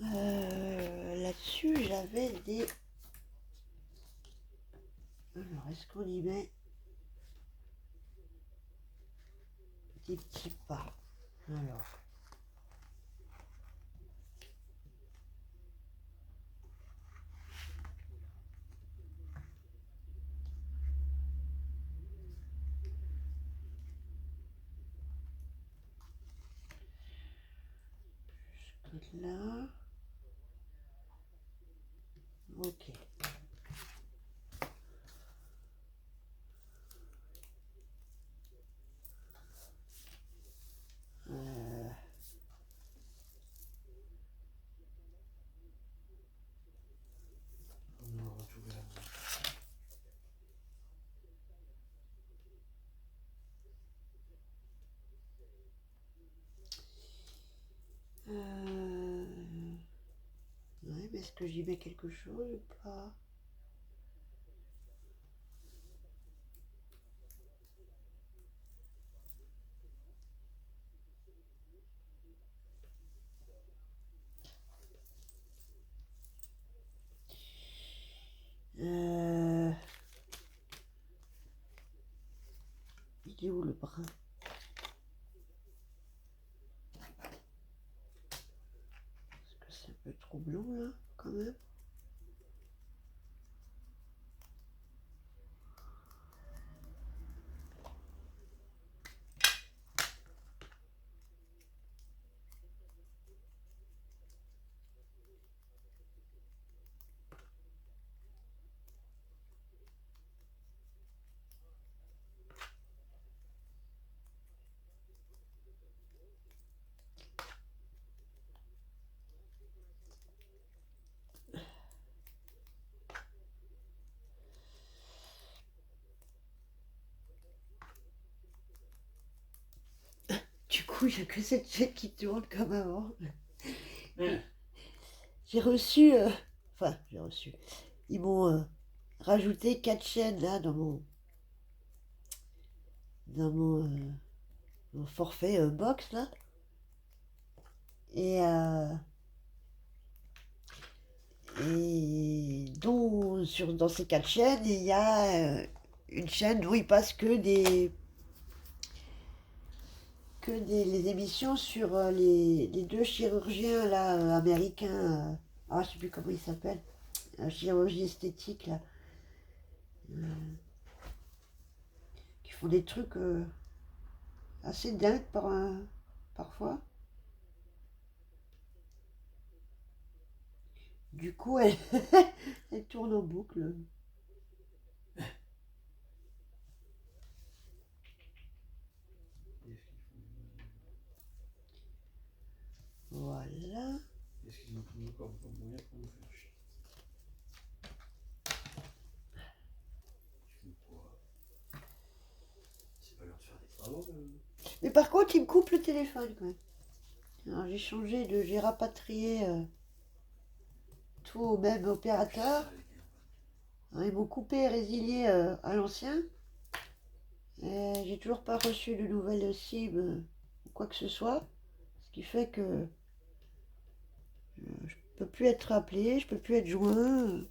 Là-dessus, j'avais des... Alors, est-ce qu'on y met des petits pas? Alors... là... Ok. Euh, On va retrouver la main. ouais, mais est-ce que j'y mets quelque chose ou pas? Il est où le brun? Est-ce que c'est un peu trop blond là, quand même? Du coup, il n'y a que cette chaîne qui tourne comme avant. J'ai reçu... enfin, j'ai reçu... Ils m'ont rajouté 4 chaînes là dans mon forfait box là. Et dans ces 4 chaînes, il y a une chaîne où il passe les émissions sur les deux chirurgiens là, américains. Ah, je sais plus comment ils s'appellent. Chirurgie esthétique là. Qui font des trucs assez dingues parfois. Du coup, elle, elle tourne en boucle. Voilà. Est-ce qu'ils ont trouvé encore beaucoup de moyens pour nous faire chier? Ils font quoi? C'est pas leur de faire des travaux, Mais par contre, il me coupe le téléphone quand même. Alors j'ai rapatrié tout au même opérateur. Ils m'ont coupé et résilié à l'ancien. J'ai toujours pas reçu de nouvelles SIM ou quoi que ce soit. Ce qui fait que je peux plus être appelé, je peux plus être joint.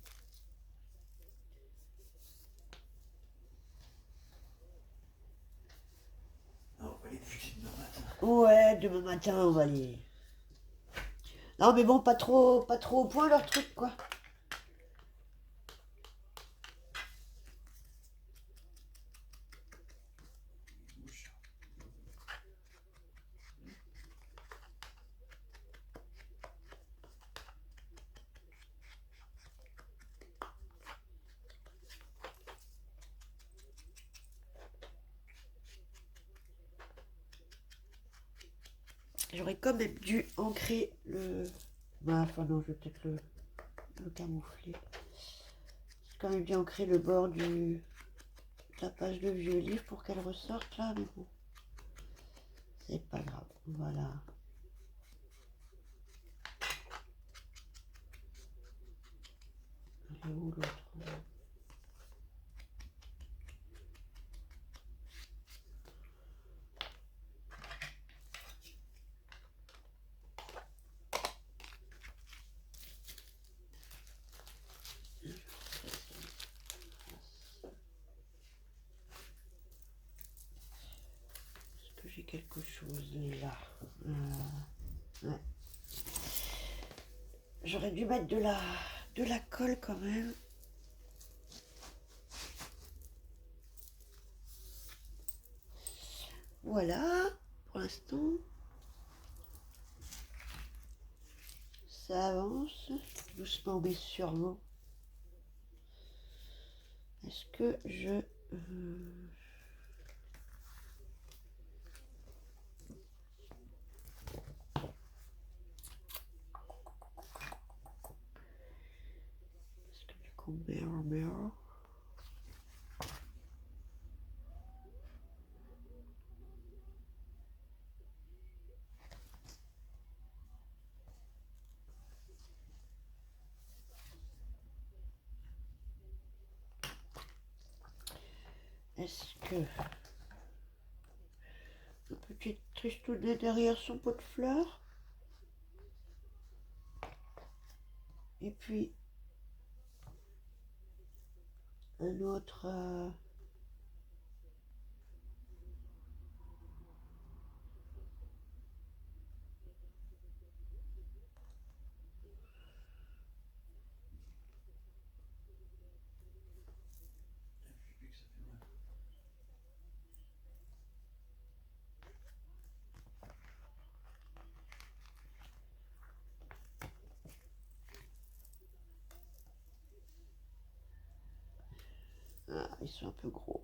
On va les buter demain matin. Ouais, demain matin, on va les... Non, mais bon, pas trop au point leur truc, quoi. Bouche. J'aurais quand même dû ancrer le... Bah, enfin non, je vais peut-être le camoufler. J'ai quand même dû ancrer le bord de la page de vieux livre pour qu'elle ressorte là, mais bon. C'est pas grave, voilà. Elle est où l'autre? Est-ce que j'ai quelque chose là? Ouais. J'aurais dû mettre de la colle quand même. Voilà, pour l'instant. Ça avance, doucement mais sûrement. Est-ce que je... Est-ce que du coup, mirror. Est-ce que... Un petit tristounet derrière son pot de fleurs. Et puis... Un autre... Plus que ça fait mal. Ah, ils sont un peu gros.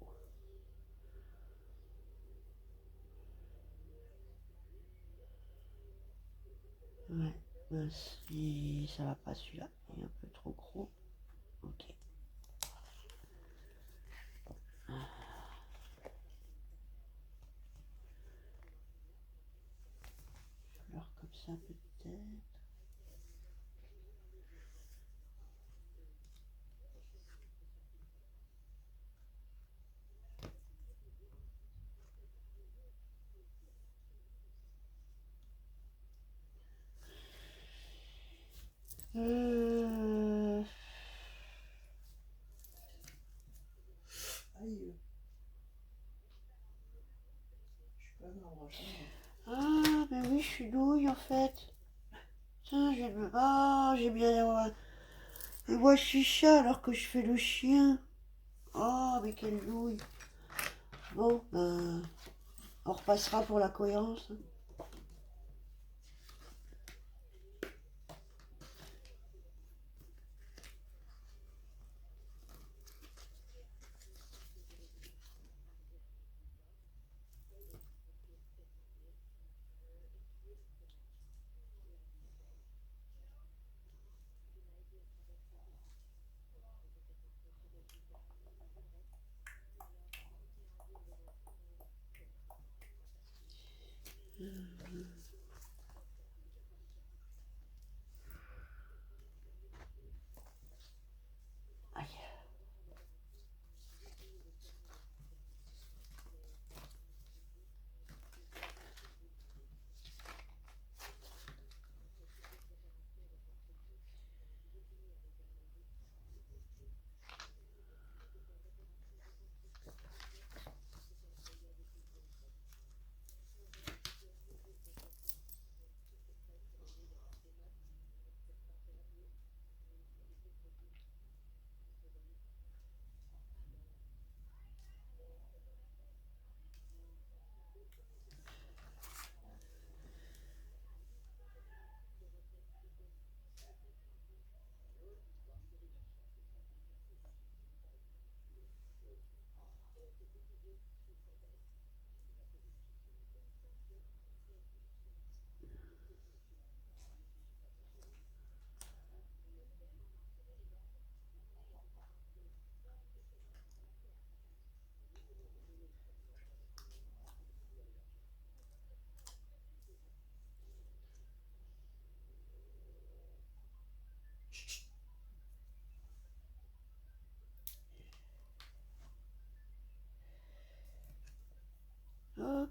Ouais, si ça va pas celui-là, il est un peu trop gros. Ok. Alors comme ça peut-être. Aïe. Je suis pas dans le rachat. Ah, mais oui, je suis douille en fait. Tiens, j'ai bien le voix chicha alors que je fais le chien. Oh, mais quelle douille. Bon, ben, on repassera pour la cohérence.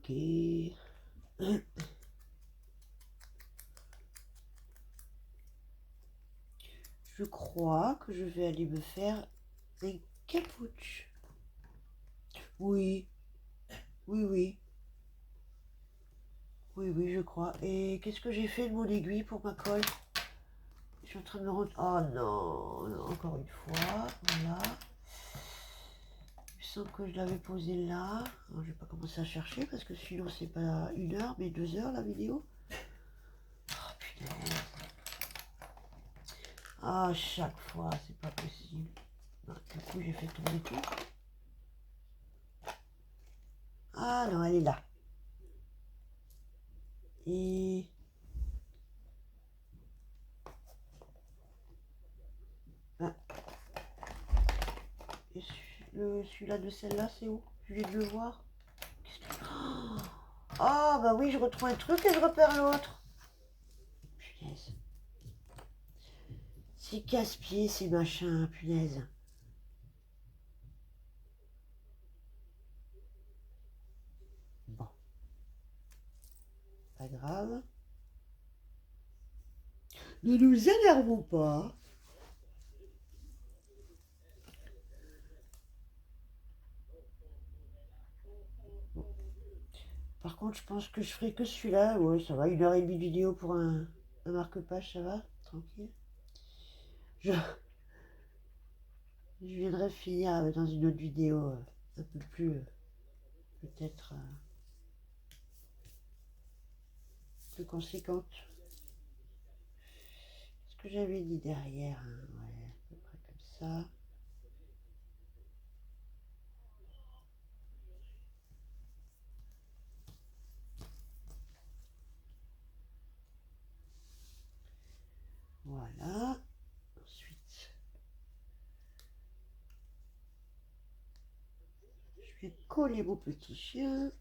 Ok. Je crois que je vais aller me faire un capuche. Oui, oui, oui. Oui, oui, je crois. Et qu'est-ce que j'ai fait de mon aiguille pour ma colle? Je suis en train de me rendre... Oh non, non, encore une fois. Voilà. Je sens que je l'avais posé là. Alors, je vais pas commencer à chercher parce que sinon c'est pas 1 heure mais 2 heures la vidéo. Oh putain. Ah, chaque fois, c'est pas possible. Non, du coup, j'ai fait tomber tout. Ah non, elle est là. Et... Ah. Et celui-là de celle-là, c'est où? Je viens de le voir. Ah bah oui, je retrouve un truc et je repère l'autre. Punaise. C'est casse-pied ces machins, punaise. Bon, pas grave. Ne nous énervons pas. Bon. Par contre, je pense que je ferai que celui-là. Ouais, ça va, 1 heure et demie de vidéo pour un marque-page, ça va, tranquille. Je, je viendrai finir dans une autre vidéo un peu plus, peut-être, plus conséquente. Ce que j'avais dit derrière, hein, ouais, à peu près comme ça. Voilà. Ensuite, je vais coller mon petit chien.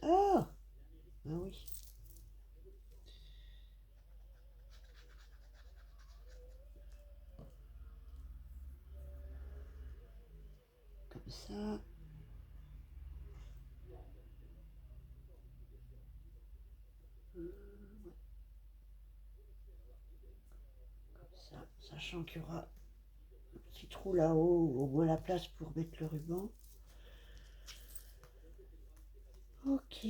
Ah, ah oui. Comme ça. Comme ça, sachant qu'il y aura un petit trou là-haut, au moins la place pour mettre le ruban. Ok.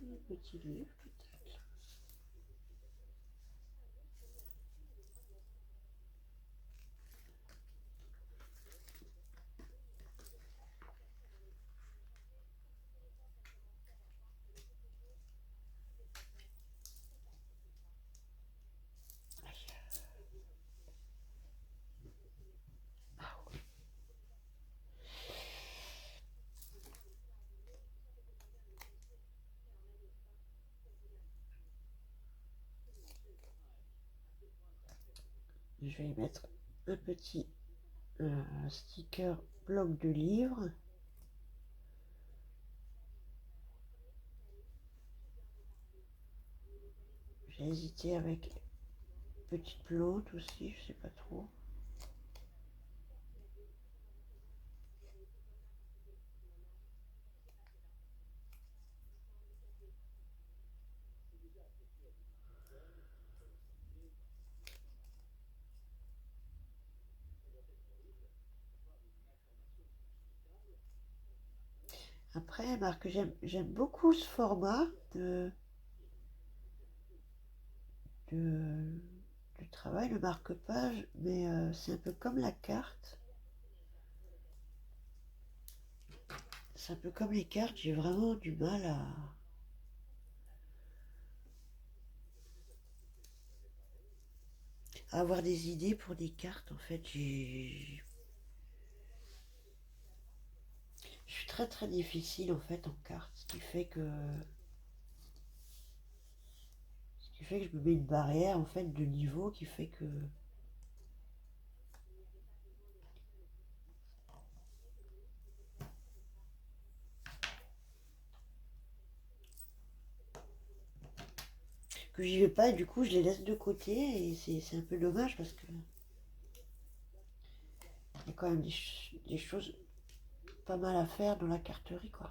Un petit livre peut-être. Je vais y mettre un petit sticker bloc de livre. J'ai hésité avec petite plante aussi, je sais pas trop. Après, Marc, j'aime beaucoup ce format de, du travail, le marque-page, mais c'est un peu comme la carte. C'est un peu comme les cartes, j'ai vraiment du mal à avoir des idées pour des cartes. En fait, je suis très très difficile en fait en cartes, ce qui fait que je me mets une barrière en fait de niveau qui fait que j'y vais pas et du coup je les laisse de côté et c'est un peu dommage parce que il y a quand même des choses pas mal à faire dans la carterie quoi.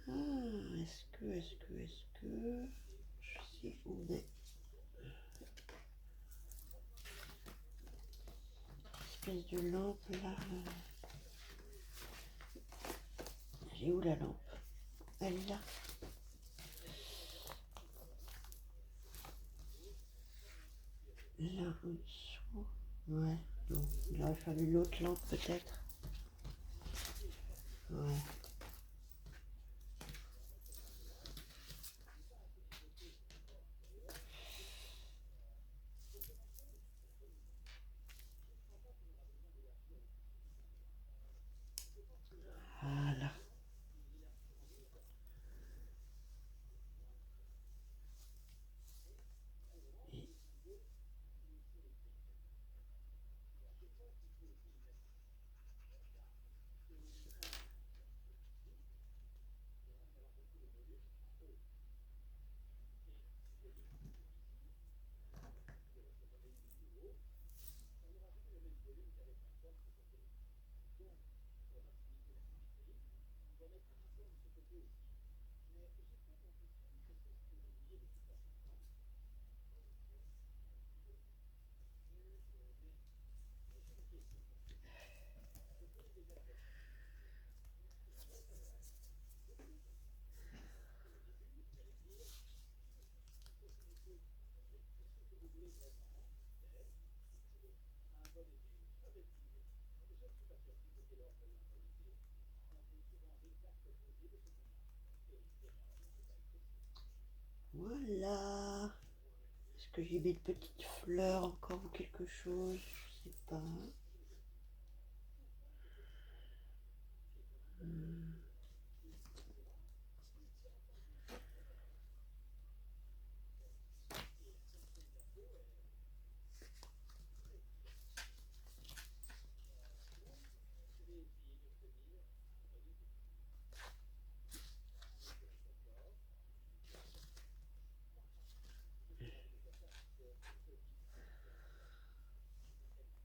Ah, est-ce que je sais où est l'espèce de lampe là. Elle est où la lampe? Elle est là. Là en dessous. Ouais, non. Il aurait fallu l'autre lampe peut-être. Ouais. Voilà. Et voilà. Est-ce que j'y mets de petites fleurs encore ou quelque chose? Je sais pas. Hmm,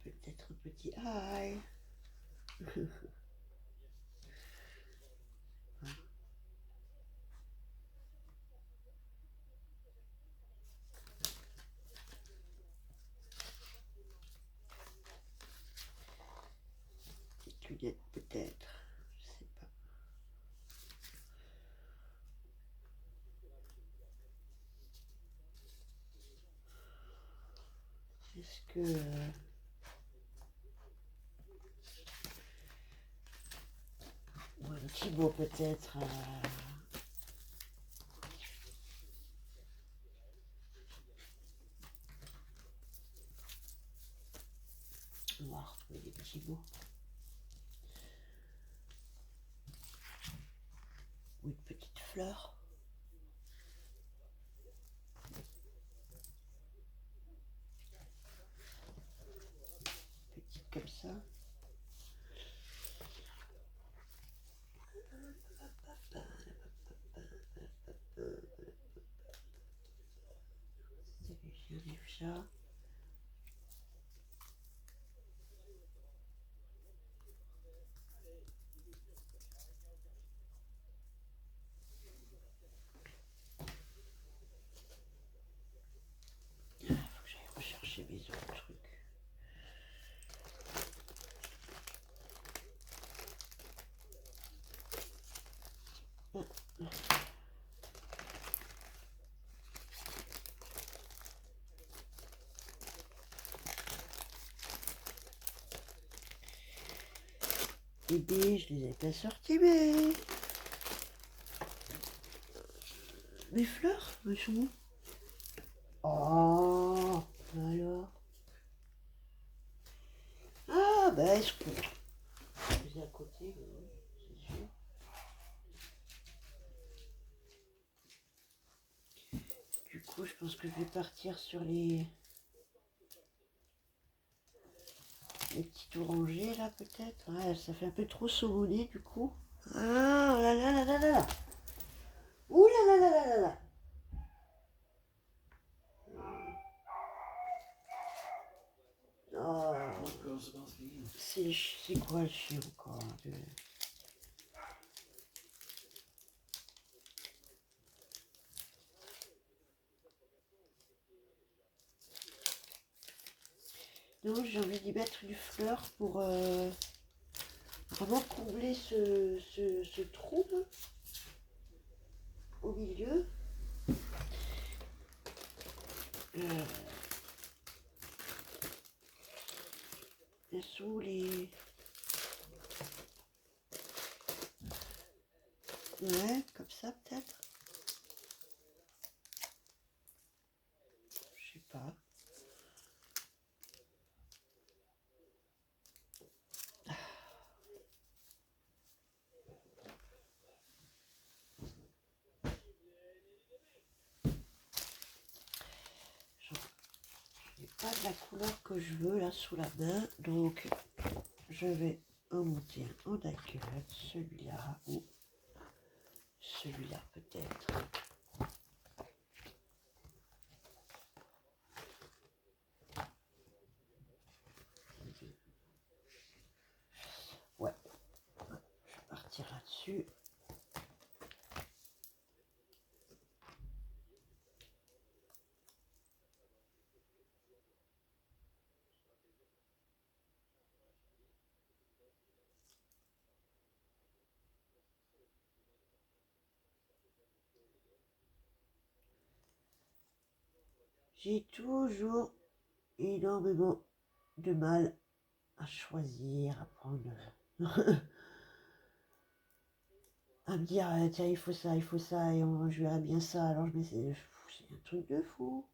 peut-être un petit ail. Petite lunette peut-être. Je sais pas. Est-ce que ou un petit mot peut-être. On va retrouver des petits mots. Ou une petite fleur. Les chiens, les chats. Faut que j'aille rechercher mes autres trucs. Les baies, je les ai pas sortis, mais... Mes fleurs, elles sont où? Oh, alors. Ah, bah, elles sont... Je les ai à côté, oui, c'est sûr. Du coup, je pense que je vais partir sur les petits orangers, là, peut-être. Ouais, ça fait un peu trop saumonné, du coup. Ah, oh là là là là là là. Ouh là là là là là là. Oh, c'est quoi le chien encore? Donc j'ai envie d'y mettre une fleur pour vraiment combler ce trou là, au milieu. Euh, elles sont où les... Ouais, comme ça peut-être. Je sais pas. Je n'ai pas de la couleur que je veux là sous la main, donc je vais en monter un en daquette, celui-là ou celui-là peut-être. Ouais, je vais partir là-dessus. J'ai toujours énormément de mal à choisir, à prendre, à me dire tiens il faut ça, et je verrai bien ça, alors je mets c'est un truc de fou.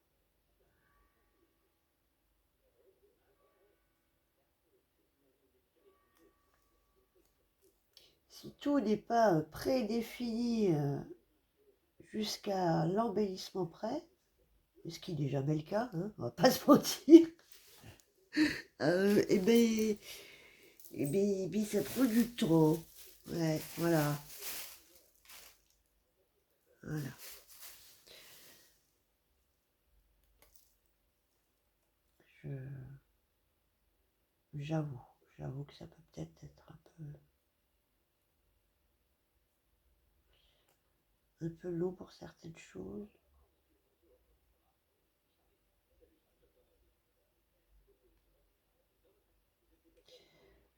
Si tout n'est pas prédéfini jusqu'à l'embellissement près, ce qui n'est jamais le cas, hein, on va pas se mentir, et ben, ça prend du temps. Ouais, voilà. Voilà. J'avoue, j'avoue que ça peut peut-être être un peu long pour certaines choses.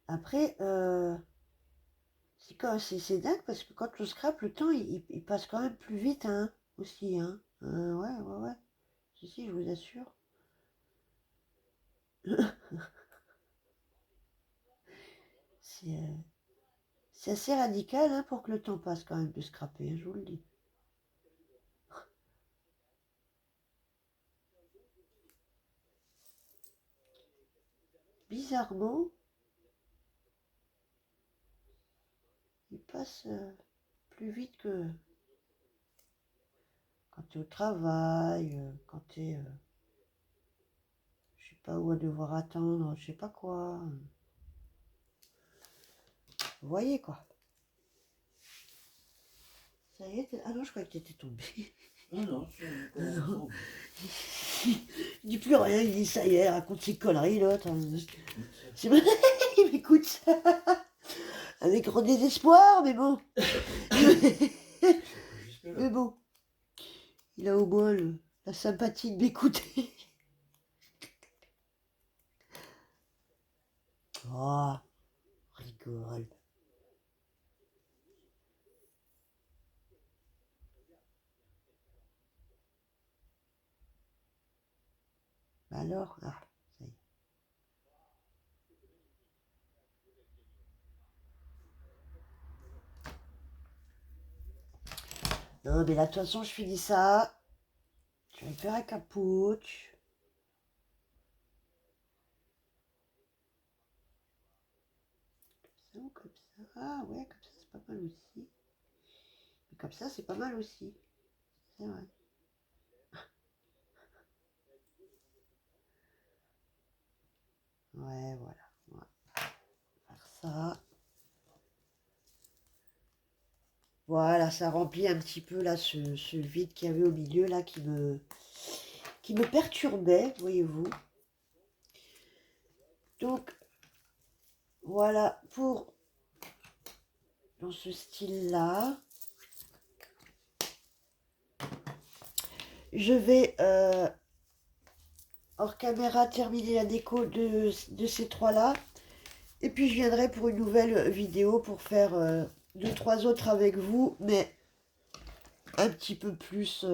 Après, c'est dingue parce que quand on scrape, le temps il passe quand même plus vite hein, aussi. Hein. Ouais, ouais, ouais. Si, je vous assure. C'est c'est assez radical hein, pour que le temps passe quand même de scraper, hein, je vous le dis. Bizarrement, il passe plus vite que quand tu es au travail, quand tu es, je sais pas où, à devoir attendre, je sais pas quoi. Vous voyez quoi. Ça y est, ah non, je croyais que t'étais tombé. Non, non, c'est Non. Il dit plus rien, il dit ça y est, il raconte ses conneries, l'autre. C'est vrai, il m'écoute. Avec grand désespoir, mais bon. Mais bon. Il a au moins la sympathie de m'écouter. Oh, rigole. Alors, ah, ça y est. Non, mais là, de toute façon, je finis ça. Je vais faire un capouche. Comme ça ou comme ça. Ah ouais, comme ça, c'est pas mal aussi. Mais comme ça, c'est pas mal aussi. C'est vrai. Ouais, voilà. On va faire ça. Voilà, ça remplit un petit peu là ce vide qu'il y avait au milieu là qui me perturbait, voyez-vous. Donc, voilà pour dans ce style-là. Je vais hors caméra terminer la déco de ces trois-là. Et puis je viendrai pour une nouvelle vidéo pour faire 2-3 autres avec vous, mais un petit peu plus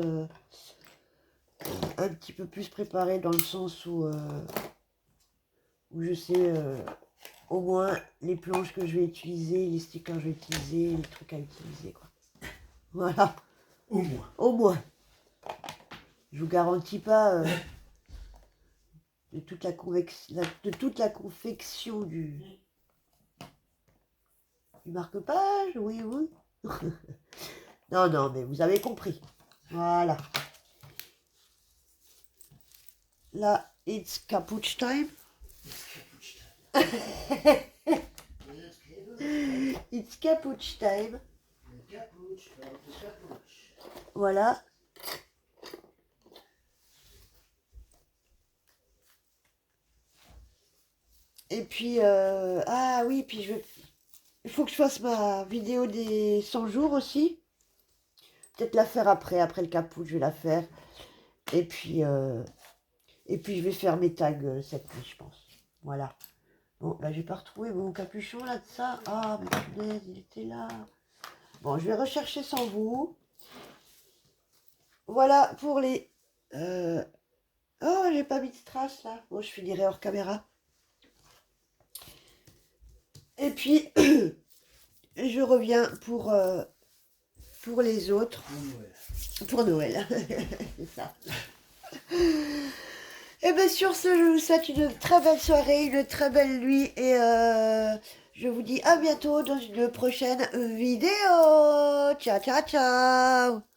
préparé dans le sens où je sais au moins les planches que je vais utiliser, les stickers que je vais utiliser, les trucs à utiliser, quoi. Voilà. Au moins. Au moins. Je vous garantis pas de toute la confection du marque-page, oui, oui. Non, non, mais vous avez compris. Voilà. Là, it's cappuccino time. It's cappuccino time. Voilà. Et puis, ah oui, puis il faut que je fasse ma vidéo des 100 jours aussi. Peut-être la faire après le caput, je vais la faire. Et puis je vais faire mes tags cette nuit, je pense. Voilà. Bon, là, j'ai pas retrouvé mon capuchon là de ça. Ah, mais punaise, il était là. Bon, je vais rechercher sans vous. Voilà pour les... Oh, j'ai pas mis de strass là. Bon, je finirai hors caméra. Et puis, je reviens pour les autres. Pour Noël. C'est ça. Et bien sur ce, je vous souhaite une très belle soirée, une très belle nuit. Et je vous dis à bientôt dans une prochaine vidéo. Ciao, ciao, ciao.